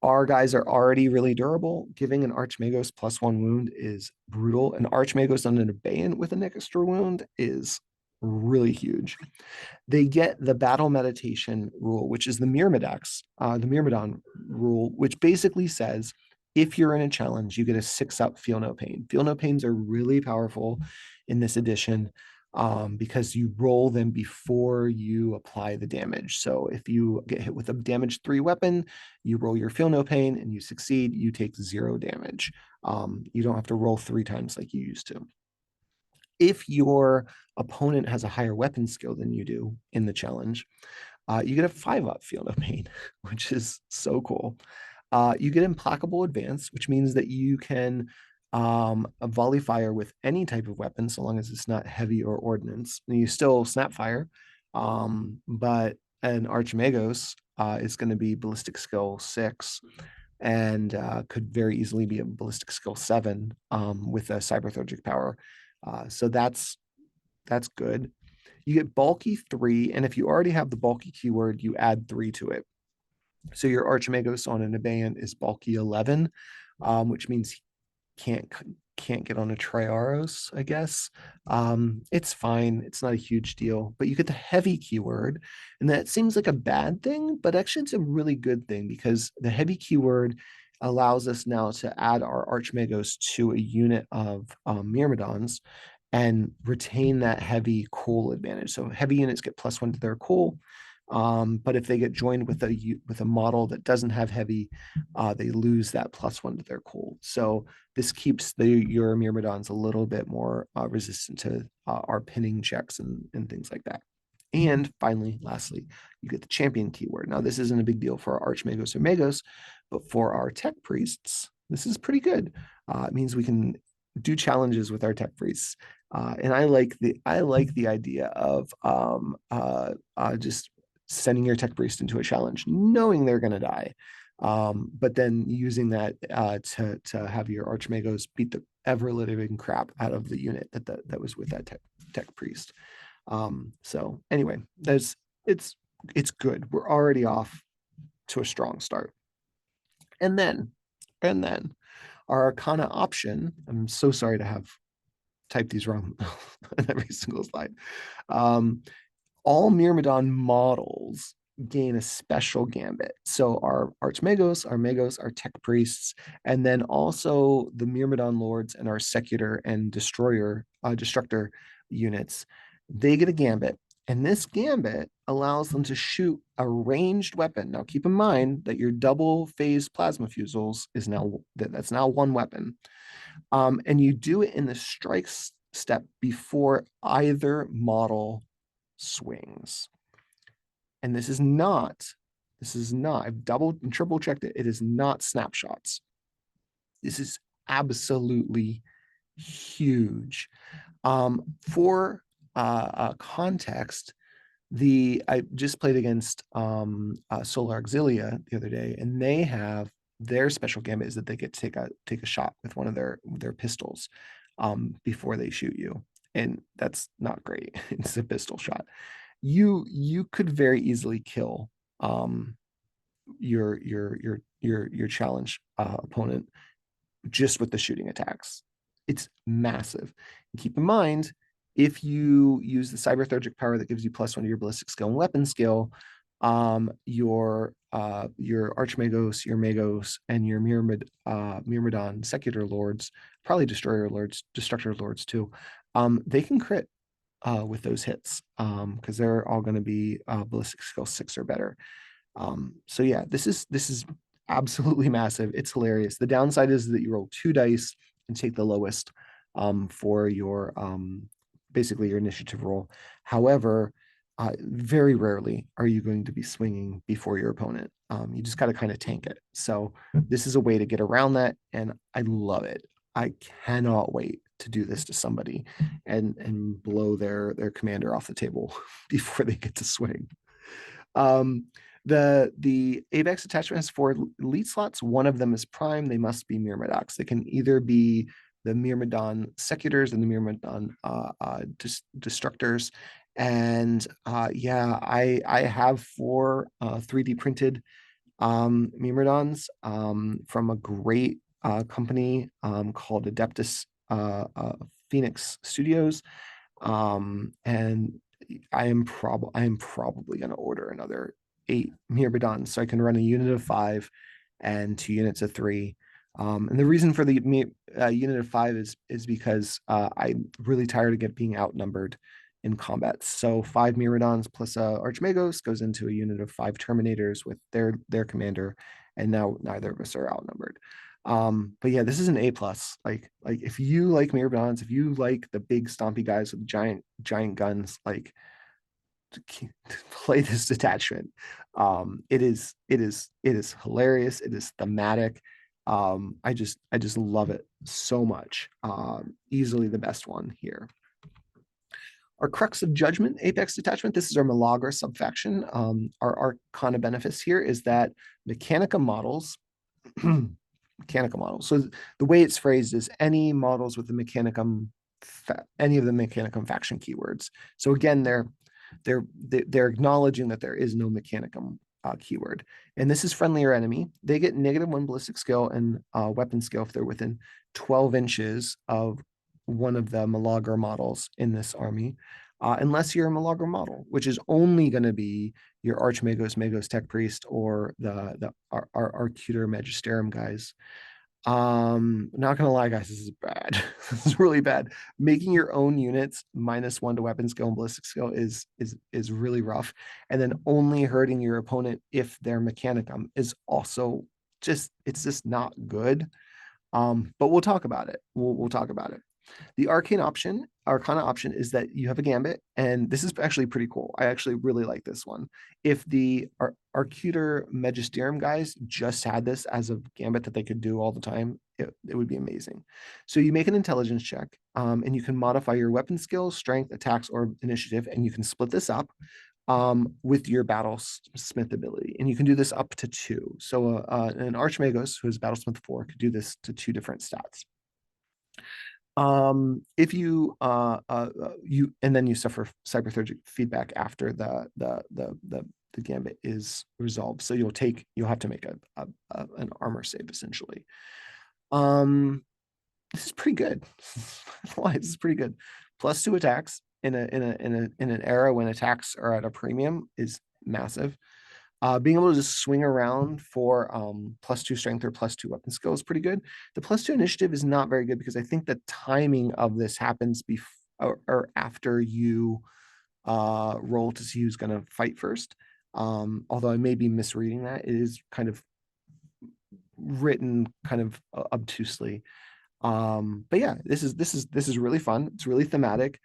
Our guys are already really durable. Giving an Archmagos +1 wound is brutal. An Archmagos on an Abeyant with an extra wound is really huge. They get the battle meditation rule, which is the Myrmidon rule, which basically says if you're in a challenge, you get a 6-up Feel No Pain. Feel No Pains are really powerful in this edition because you roll them before you apply the damage. So if you get hit with a damage 3 weapon, you roll your Feel No Pain and you succeed, you take 0 damage. You don't have to roll 3 times like you used to. If your opponent has a higher weapon skill than you do in the challenge, you get a 5-up Feel No Pain, which is so cool. You get Implacable Advance, which means that you can volley fire with any type of weapon, so long as it's not heavy or ordnance. And you still snap fire, but an Archmagos is going to be ballistic skill 6 and could very easily be a ballistic skill 7 with a cyberthurgic power. So that's good. You get bulky 3, and if you already have the bulky keyword, you add 3 to it. So your Archimagos on an Abeyant is bulky 11, which means he can't get on a Triaros, I guess. It's fine. It's not a huge deal, but you get the heavy keyword, and that seems like a bad thing, but actually it's a really good thing because the heavy keyword allows us now to add our Archmagos to a unit of Myrmidons and retain that heavy cool advantage. So heavy units get +1 to their cool. But if they get joined with a model that doesn't have heavy, they lose that +1 to their cool. So this keeps your Myrmidons a little bit more resistant to our pinning checks and things like that. And finally, lastly, you get the champion keyword. Now, this isn't a big deal for our Archmagos or Magos, but for our tech priests, this is pretty good. It means we can do challenges with our tech priests. And I like the idea of just sending your tech priest into a challenge, knowing they're going to die, but then using that to have your Archmagos beat the ever living crap out of the unit that was with that tech priest. So anyway, it's good. We're already off to a strong start, and then our Arcana option. I'm so sorry to have typed these wrong on every single slide. All Myrmidon models gain a special gambit. So our Archmagos, our Magos, our Tech Priests, and then also the Myrmidon Lords and our Secutor and Destructor units, they get a gambit. And this gambit allows them to shoot a ranged weapon. Now, keep in mind that your double phase plasma fusils that's now 1 weapon. And you do it in the strike step before either model swings. And this is not, I've double and triple checked it. It is not snapshots. This is absolutely huge. For context, I just played against Solar Auxilia the other day, and they have their special gambit is that they get to take a shot with one of their pistols before they shoot you, and that's not great. It's a pistol shot. You could very easily kill your challenge opponent just with the shooting attacks. It's massive. And keep in mind, if you use the cyberthurgic power that gives you +1 to your ballistic skill and weapon skill, your your Archmagos, your Magos, and your Myrmidon Secular Lords, probably Destroyer Lords, Destructor Lords too, they can crit with those hits because they're all going to be ballistic skill 6 or better. So yeah, this is absolutely massive. It's hilarious. The downside is that you roll 2 dice and take the lowest for your basically your initiative roll. However, very rarely are you going to be swinging before your opponent. You just got to kind of tank it. So this is a way to get around that, and I love it. I cannot wait to do this to somebody and blow their commander off the table before they get to swing. The AVEX detachment has 4 elite slots. One of them is prime. They must be Myrmidox. They can either be the Myrmidon Secutors and the Myrmidon Destructors. And yeah, I have 4 3D printed Myrmidons from a great company called Adeptus Phoenix Studios. And I am probably going to order another 8 Myrmidons so I can run a unit of 5 and 2 units of 3. And the reason for the unit of 5 is because I'm really tired of being outnumbered in combat. So 5 Myrmidons plus Archmagos goes into a unit of 5 Terminators with their commander, and now neither of us are outnumbered. But yeah, this is an A plus. Like if you like Myrmidons, if you like the big stompy guys with giant guns, like play this detachment. It is hilarious. It is thematic. I just love it so much. Easily the best one here. Our Crux of Judgment Apex Detachment. This is our Malagra subfaction. Our Arcana benefits here is that Mechanicum models. Mechanicum models. So the way it's phrased is any models with the Mechanicum, any of the Mechanicum faction keywords. So again, they're acknowledging that there is no Mechanicum keyword, and this is friendly or enemy. They get -1 ballistic skill and weapon skill if they're within 12 inches of one of the Malagra models in this army, unless you're a Malagra model, which is only going to be your Archmagos, Magos Tech Priest, or the Arcutor Magisterium guys. Not gonna lie, guys, this is bad. This is really bad. Making your own units -1 to weapon skill and ballistic skill is really rough, and then only hurting your opponent if they're Mechanicum is also it's just not good. But we'll talk about it. We'll talk about it. The Arcana option is that you have a gambit, and this is actually pretty cool. I actually really like this one. If the Arcutor Magisterium guys just had this as a gambit that they could do all the time, it would be amazing. So you make an intelligence check, and you can modify your weapon skills, strength, attacks, or initiative, and you can split this up with your Battlesmith ability. And you can do this up to 2. So an Archmagos, who has Battlesmith 4, could do this to 2 different stats. If you and then you suffer cyberthergic feedback after the gambit is resolved, so you'll have to make an armor save essentially. This is pretty good. Why this is pretty good. +2 attacks in an era when attacks are at a premium is massive. Being able to just swing around for +2 strength or +2 weapon skill is pretty good. The +2 initiative is not very good because I think the timing of this happens before or after you roll to see who's going to fight first. Although I may be misreading that, it is kind of written kind of obtusely. But yeah, this is really fun. It's really thematic.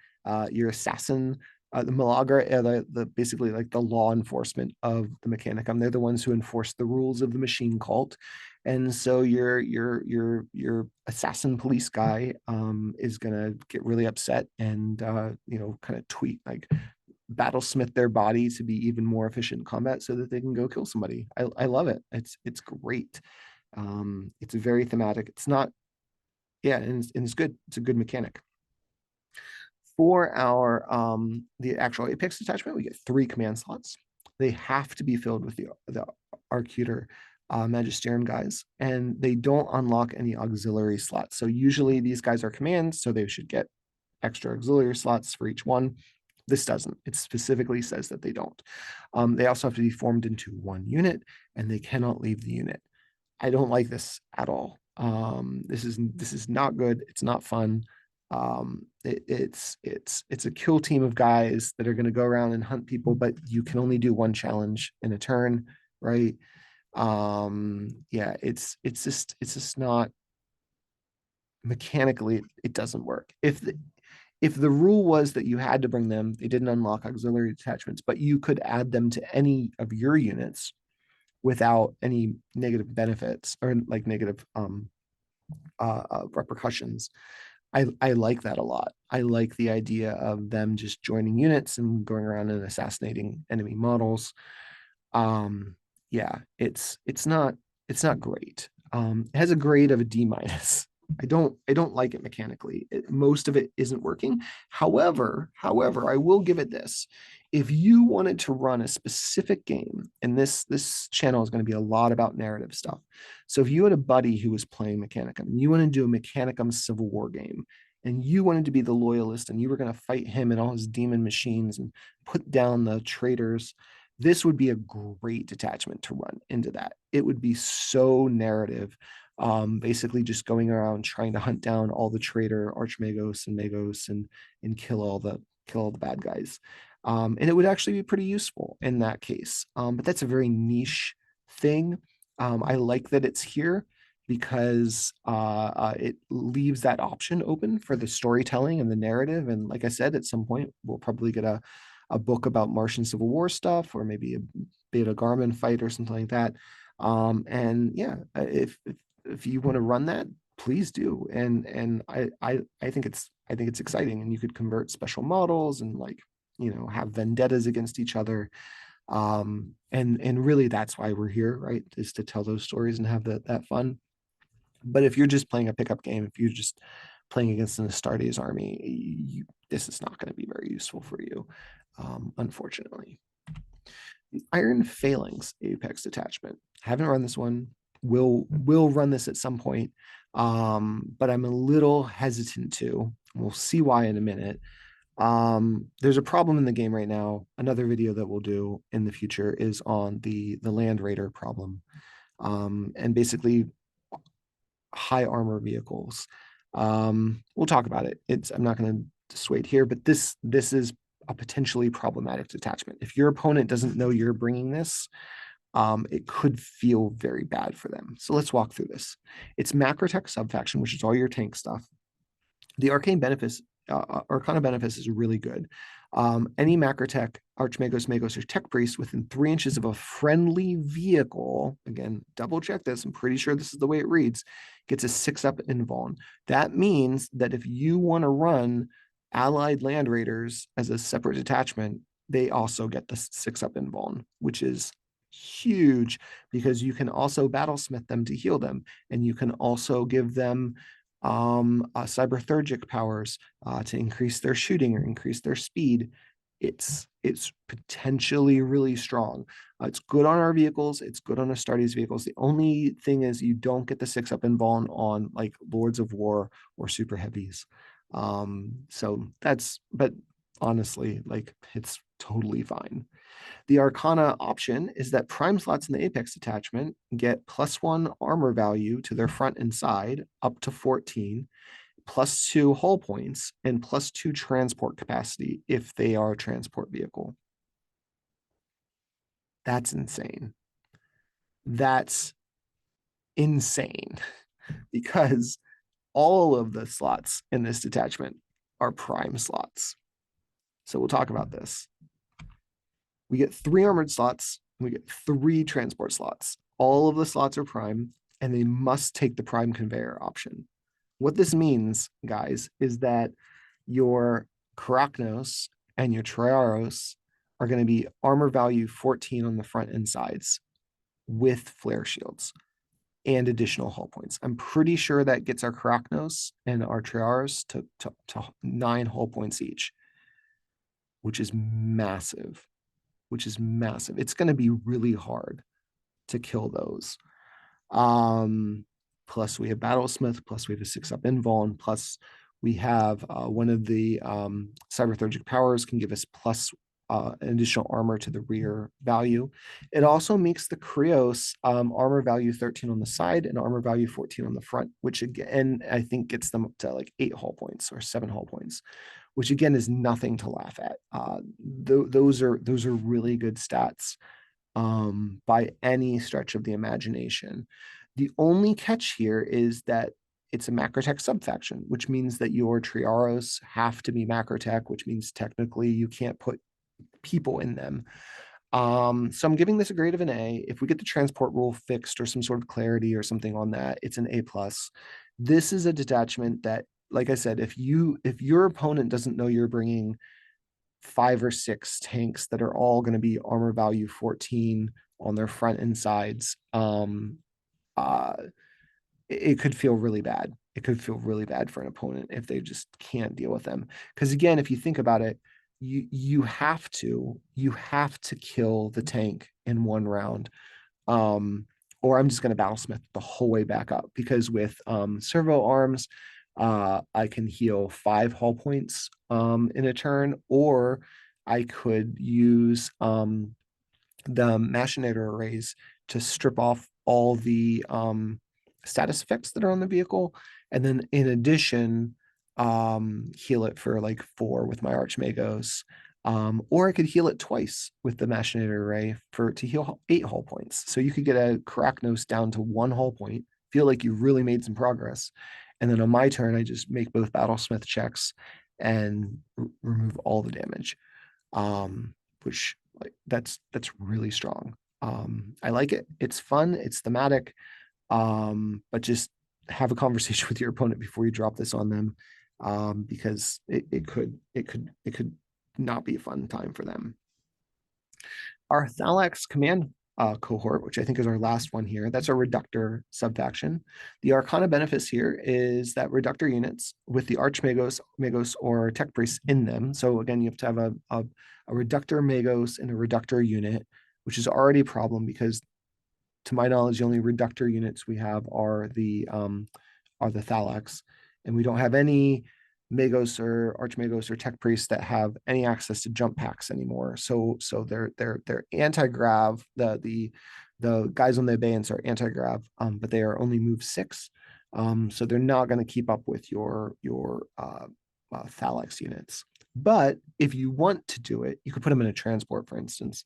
Your assassin. The Malagra are the basically like the law enforcement of the Mechanicum. They're the ones who enforce the rules of the machine cult, and so your assassin police guy is gonna get really upset and kind of tweet like battlesmith their body to be even more efficient in combat so that they can go kill somebody. I love it. It's great. It's very thematic. It's not, yeah, and it's good. It's a good mechanic. For our the actual Apex detachment, we get 3 command slots. They have to be filled with the Arcutor Magisterium guys, and they don't unlock any auxiliary slots. So usually these guys are commands, so they should get extra auxiliary slots for each one. This doesn't. It specifically says that they don't. They also have to be formed into one unit, and they cannot leave the unit. I don't like this at all. This is not good. It's not fun. It's a kill team of guys that are going to go around and hunt people, but you can only do one challenge in a turn, right? Yeah, it's just not mechanically. It doesn't work. If the rule was that you had to bring them, they didn't unlock auxiliary detachments, but you could add them to any of your units without any negative benefits or like negative repercussions. I like that a lot. I like the idea of them just joining units and going around and assassinating enemy models. Yeah, it's not great. It has a grade of a D minus. I don't like it mechanically. Most of it isn't working. However, I will give it this. If you wanted to run a specific game, and this channel is going to be a lot about narrative stuff. So if you had a buddy who was playing Mechanicum, and you want to do a Mechanicum Civil War game, and you wanted to be the loyalist, and you were going to fight him and all his demon machines and put down the traitors, this would be a great detachment to run into that. It would be so narrative, basically just going around trying to hunt down all the traitor archmagos and magos and kill all the bad guys. And it would actually be pretty useful in that case. But that's a very niche thing. I like that it's here because it leaves that option open for the storytelling and the narrative. And like I said, at some point we'll probably get a book about Martian Civil War stuff, or maybe a Beta Garmin fight or something like that. And yeah, if you want to run that, please do. And I think it's exciting, and you could convert special models and like have vendettas against each other. And really that's why we're here, right? Is to tell those stories and have that fun. But if you're just playing a pickup game, if you're just playing against an Astartes army, this is not going to be very useful for you, unfortunately. The Iron Phalanx Apex detachment. Haven't run this one. Will run this at some point, but I'm a little hesitant to. We'll see why in a minute. There's a problem in the game right now. Another video that we'll do in the future is on the land raider problem, and basically high armor vehicles. We'll talk about it. I'm not going to dissuade here, but this is a potentially problematic detachment. If your opponent doesn't know you're bringing this, it could feel very bad for them. So let's walk through this. It's Macrotech subfaction, which is all your tank stuff. The arcane benefice, Arcana benefice is really good. Any Macrotech, Archmagos, Magos, or Tech Priest within 3 inches of a friendly vehicle, again, double check this, I'm pretty sure this is the way it reads, gets a 6-up invuln. That means that if you want to run allied land raiders as a separate detachment, they also get the 6-up invuln, which is huge because you can also battlesmith them to heal them, and you can also give them cyberthurgic powers to increase their shooting or increase their speed. It's potentially really strong. It's good on our vehicles. It's good on Astartes vehicles. The only thing is you don't get the 6-up invuln on like Lords of War or super heavies. But honestly, like it's totally fine. The Arcana option is that prime slots in the Apex detachment get +1 armor value to their front and side, up to 14, +2 hull points, and +2 transport capacity if they are a transport vehicle. That's insane. That's insane because all of the slots in this detachment are prime slots. So we'll talk about this. We get 3 armored slots, we get 3 transport slots. All of the slots are prime, and they must take the prime conveyor option. What this means, guys, is that your Karachnos and your Triaros are going to be armor value 14 on the front and sides with flare shields and additional hull points. I'm pretty sure that gets our Karachnos and our Triaros to 9 hull points each, which is massive. It's going to be really hard to kill those. Plus we have Battlesmith, plus we have a 6-up invuln, plus We have one of the cyberthergic powers can give us plus an additional armor to the rear value. It also makes the Krios armor value 13 on the side and armor value 14 on the front, which again, I think gets them up to like 8 hull points or 7 hull points, which again is nothing to laugh at. Those are really good stats by any stretch of the imagination. The only catch here is that it's a Macrotech subfaction, which means that your Triaros have to be Macrotech, which means technically you can't put people in them. So I'm giving this a grade of an A. If we get the transport rule fixed or some sort of clarity or something on that, it's an A+. This is a detachment that, like I said, if your opponent doesn't know you're bringing 5 or 6 tanks that are all going to be armor value 14 on their front and sides, it could feel really bad. It could feel really bad for an opponent if they just can't deal with them. Because again, if you think about it, you have to kill the tank in one round. Or I'm just going to battlesmith the whole way back up, because with servo arms, I can heal 5 hull points in a turn, or I could use the machinator arrays to strip off all the status effects that are on the vehicle, and then in addition heal it for like 4 with my Archmagos, or I could heal it twice with the machinator array to heal 8 hull points. So you could get a Karachnos down to 1 hull point, feel like you really made some progress, and then on my turn I just make both battlesmith checks and remove all the damage, which like that's really strong. I like it. It's fun. It's thematic. But just have a conversation with your opponent before you drop this on them, because it could not be a fun time for them. Our Phalanx command cohort, which I think is our last one here, that's our reductor subfaction. The Arcana benefits here is that reductor units with the Archmagos, Magos, or Tech Priests in them. So again, you have to have a reductor Magos and a reductor unit, which is already a problem because, to my knowledge, the only reductor units we have are the Phalanx, and we don't have any Magos or Archmagos or Tech Priests that have any access to jump packs anymore. So they're anti-grav. The guys on the abeyance are anti-grav, but they are only move 6. So they're not going to keep up with your Phalanx units. But if you want to do it, you could put them in a transport, for instance.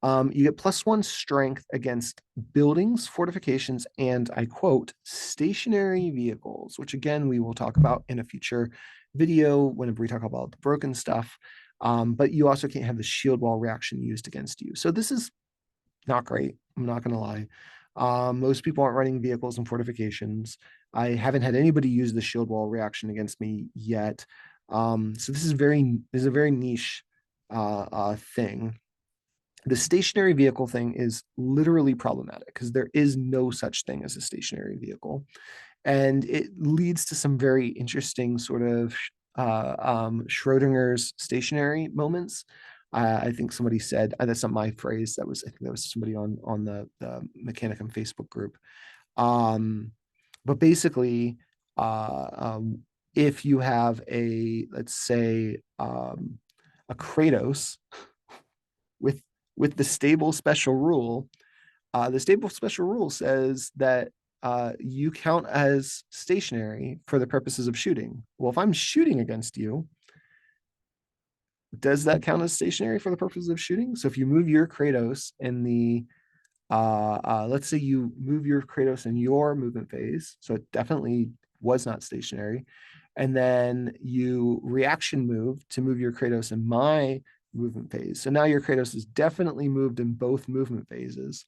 You get +1 strength against buildings, fortifications, and I quote, stationary vehicles, which again, we will talk about in a future video whenever we talk about the broken stuff. But you also can't have the shield wall reaction used against you. So this is not great. I'm not going to lie. Most people aren't running vehicles and fortifications. I haven't had anybody use the shield wall reaction against me yet. So this is a very niche thing. The stationary vehicle thing is literally problematic because there is no such thing as a stationary vehicle. And it leads to some very interesting sort of Schrodinger's stationary moments. I think somebody said, that's not my phrase, I think that was somebody on the Mechanicum Facebook group. But basically, if you have let's say, a Kratos with the stable special rule, the stable special rule says that you count as stationary for the purposes of shooting. Well, if I'm shooting against you, does that count as stationary for the purposes of shooting? So if you move your Kratos in the, let's say you move your Kratos in your movement phase, so it definitely was not stationary, and then you reaction move to move your Kratos in my movement phase. So now your Kratos is definitely moved in both movement phases,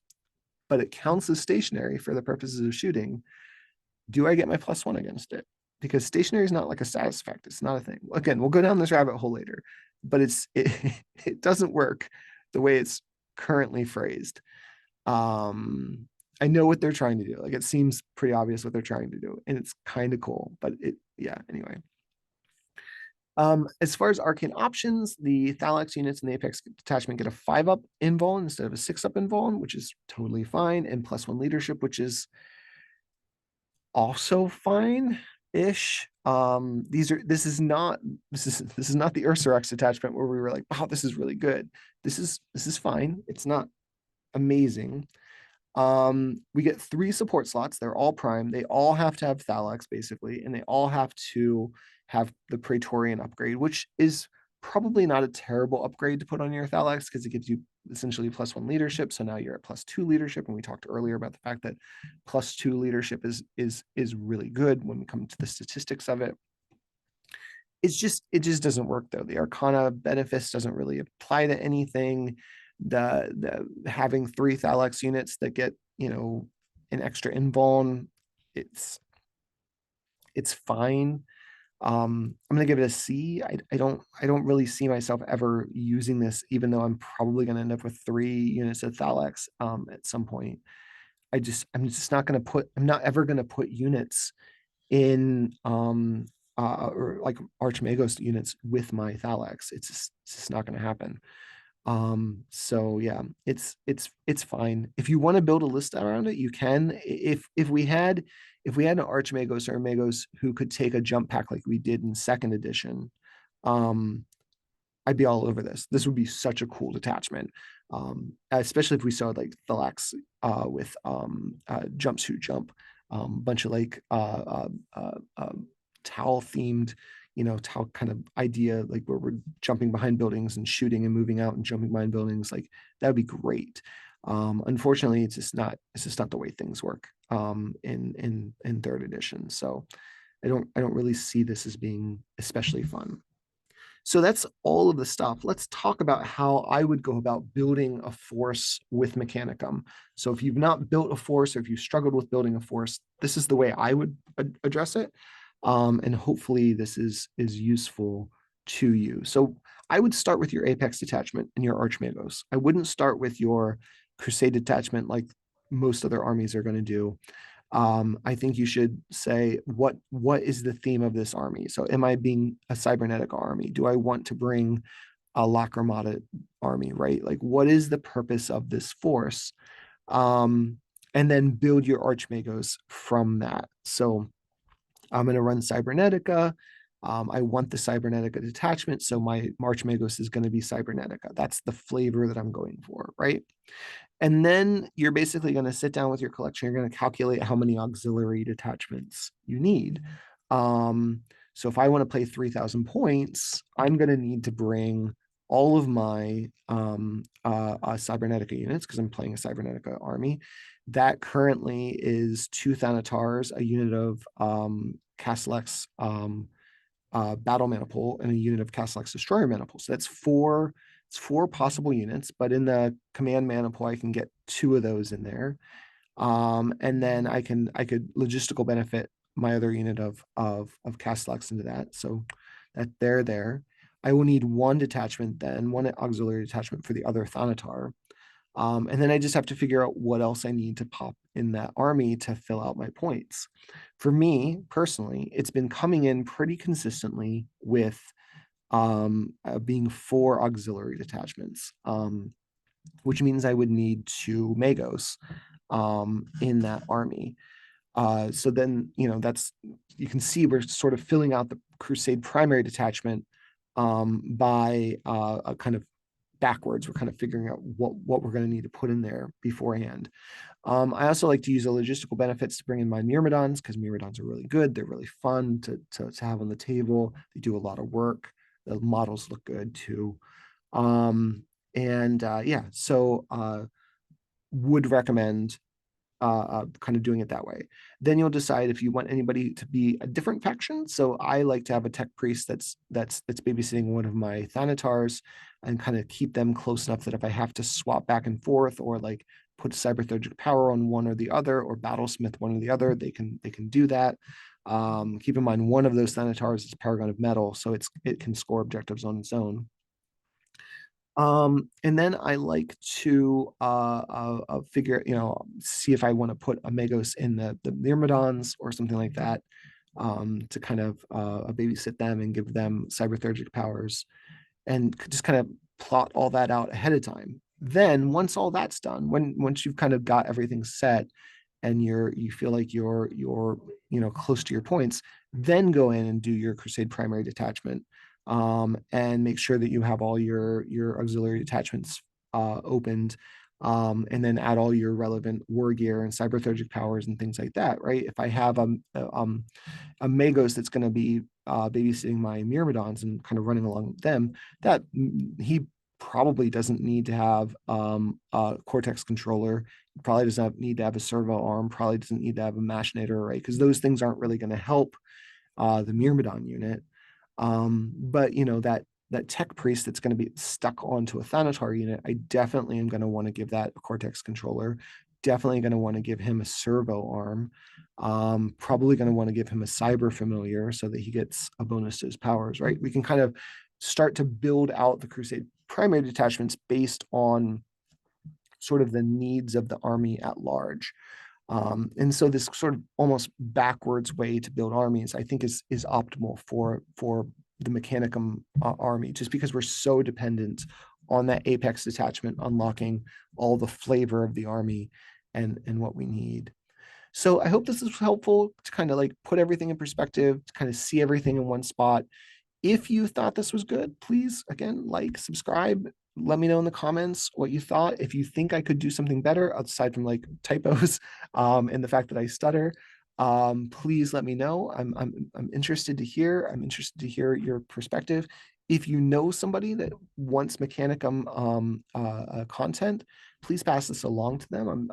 but it counts as stationary for the purposes of shooting. Do I get my +1 against it? Because stationary is not like a status effect. It's not a thing. Again, we'll go down this rabbit hole later, but it doesn't work the way it's currently phrased. I know what they're trying to do. Like, it seems pretty obvious what they're trying to do, and it's kind of cool, but anyway. As far as arcane options, the Phalanx units and the Apex detachment get a 5-up invuln instead of a 6-up invuln, which is totally fine, and +1 leadership, which is also fine. ish. This is not the Ursarex detachment where we were like, wow, this is really good. This is fine. It's not amazing. We get 3 support slots. They're all prime. They all have to have Phalanx basically, and they all have to have the Praetorian upgrade, which is probably not a terrible upgrade to put on your Phalanx because it gives you essentially +1 leadership. So now you're at +2 leadership, and we talked earlier about the fact that +2 leadership is really good when we come to the statistics of it. It just doesn't work though. The Arcana benefice doesn't really apply to anything. The having 3 Phalanx units that get, an extra invuln, it's fine. I'm gonna give it a C. I don't really see myself ever using this, even though I'm probably gonna end up with 3 units of Phalanx at some point. I'm not ever gonna put units in or like Archmagos units with my Phalanx. It's just not gonna happen. So yeah, it's fine. If you want to build a list around it, you can. If we had an Archmagos or a Magos who could take a jump pack like we did in second edition, um, I'd be all over this. This would be such a cool detachment. Especially if we saw like Phalanx with jumpsuit jump, bunch of like towel themed, towel kind of idea, like where we're jumping behind buildings and shooting and moving out and jumping behind buildings. Like that would be great. Unfortunately, it's just not the way things work in third edition. So I don't really see this as being especially fun. So that's all of the stuff. Let's talk about how I would go about building a force with Mechanicum. So if you've not built a force or if you struggled with building a force, this is the way I would address it. And hopefully this is useful to you. So I would start with your Apex detachment and your Archmagos. I wouldn't start with your Crusade detachment like most other armies are going to do. I think you should say what is the theme of this army. So am I being a cybernetic army? Do I want to bring a Taghmata army, right? Like what is the purpose of this force? And then build your Archmagos from that. So I'm going to run Cybernetica. I want the Cybernetica detachment, so my Archmagos is going to be Cybernetica. That's the flavor that I'm going for, right? And then you're basically going to sit down with your collection. You're going to calculate how many auxiliary detachments you need. So if I want to play 3,000 points, I'm going to need to bring all of my Cybernetica units because I'm playing a Cybernetica army. That currently is 2 Thanatars, a unit of Castellax battle maniple, and a unit of Castellax destroyer maniple. So that's 4 it's 4 possible units, but in the command maniple, I can get 2 of those in there. And then I could logistical benefit my other unit of Castellax into that. So that they're there. I will need 1 detachment then, 1 auxiliary detachment for the other Thanatar. And then I just have to figure out what else I need to pop in that army to fill out my points. For me personally, it's been coming in pretty consistently with being 4 auxiliary detachments, which means I would need 2 Magos in that army. So then, you can see we're sort of filling out the Crusade primary detachment by a kind of backwards. We're kind of figuring out what we're going to need to put in there beforehand. I also like to use the logistical benefits to bring in my Myrmidons because Myrmidons are really good. They're really fun to have on the table. They do a lot of work. The models look good too. So would recommend kind of doing it that way. Then you'll decide if you want anybody to be a different faction. So I like to have a tech priest that's babysitting one of my Thanatars and kind of keep them close enough that if I have to swap back and forth or like put cyberthurgic power on one or the other or battlesmith one or the other, they can do that. Keep in mind one of those Thanatars is a paragon of metal, so it can score objectives on its own. And then I like to figure, see if I want to put a Magos in the Myrmidons or something like that, to kind of babysit them and give them cyberthurgic powers, and just kind of plot all that out ahead of time. Then once all that's done, once you've kind of got everything set, and you feel like you're close to your points, then go in and do your Crusade primary detachment, and make sure that you have all your auxiliary detachments opened, and then add all your relevant war gear and cyberthurgic powers and things like that, right? If I have a Magos that's going to be babysitting my Myrmidons and kind of running along with them, that he probably doesn't need to have a Cortex controller, probably doesn't need to have a servo arm, probably doesn't need to have a machinator, right? Because those things aren't really going to help the Myrmidon unit. But that tech priest that's going to be stuck onto a Thanatar unit, I definitely am going to want to give that a Cortex controller. Definitely going to want to give him a servo arm. Probably going to want to give him a cyber familiar so that he gets a bonus to his powers, right? We can kind of start to build out the Crusade primary detachments based on sort of the needs of the army at large. And so this sort of almost backwards way to build armies, I think, is optimal for the Mechanicum army, just because we're so dependent on that apex detachment unlocking all the flavor of the army and what we need. So I hope this is helpful to kind of like put everything in perspective, to kind of see everything in one spot. If you thought this was good, please, again, like, subscribe, let me know in the comments what you thought. If you think I could do something better, aside from like typos and the fact that I stutter, please let me know. I'm interested to hear. I'm interested to hear your perspective. If you know somebody that wants Mechanicum content, please pass this along to them.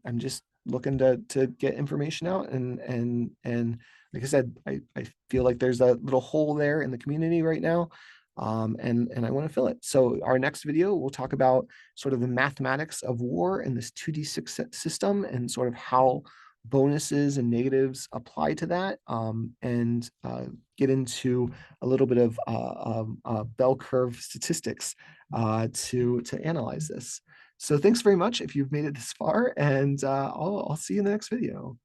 I'm just looking to get information out, and like I said, I feel like there's a little hole there in the community right now, and I want to fill it. So our next video, we'll talk about sort of the mathematics of war and this 2d6 system, and sort of how bonuses and negatives apply to that, and get into a little bit of bell curve statistics to analyze this. So thanks very much if you've made it this far, and I'll see you in the next video.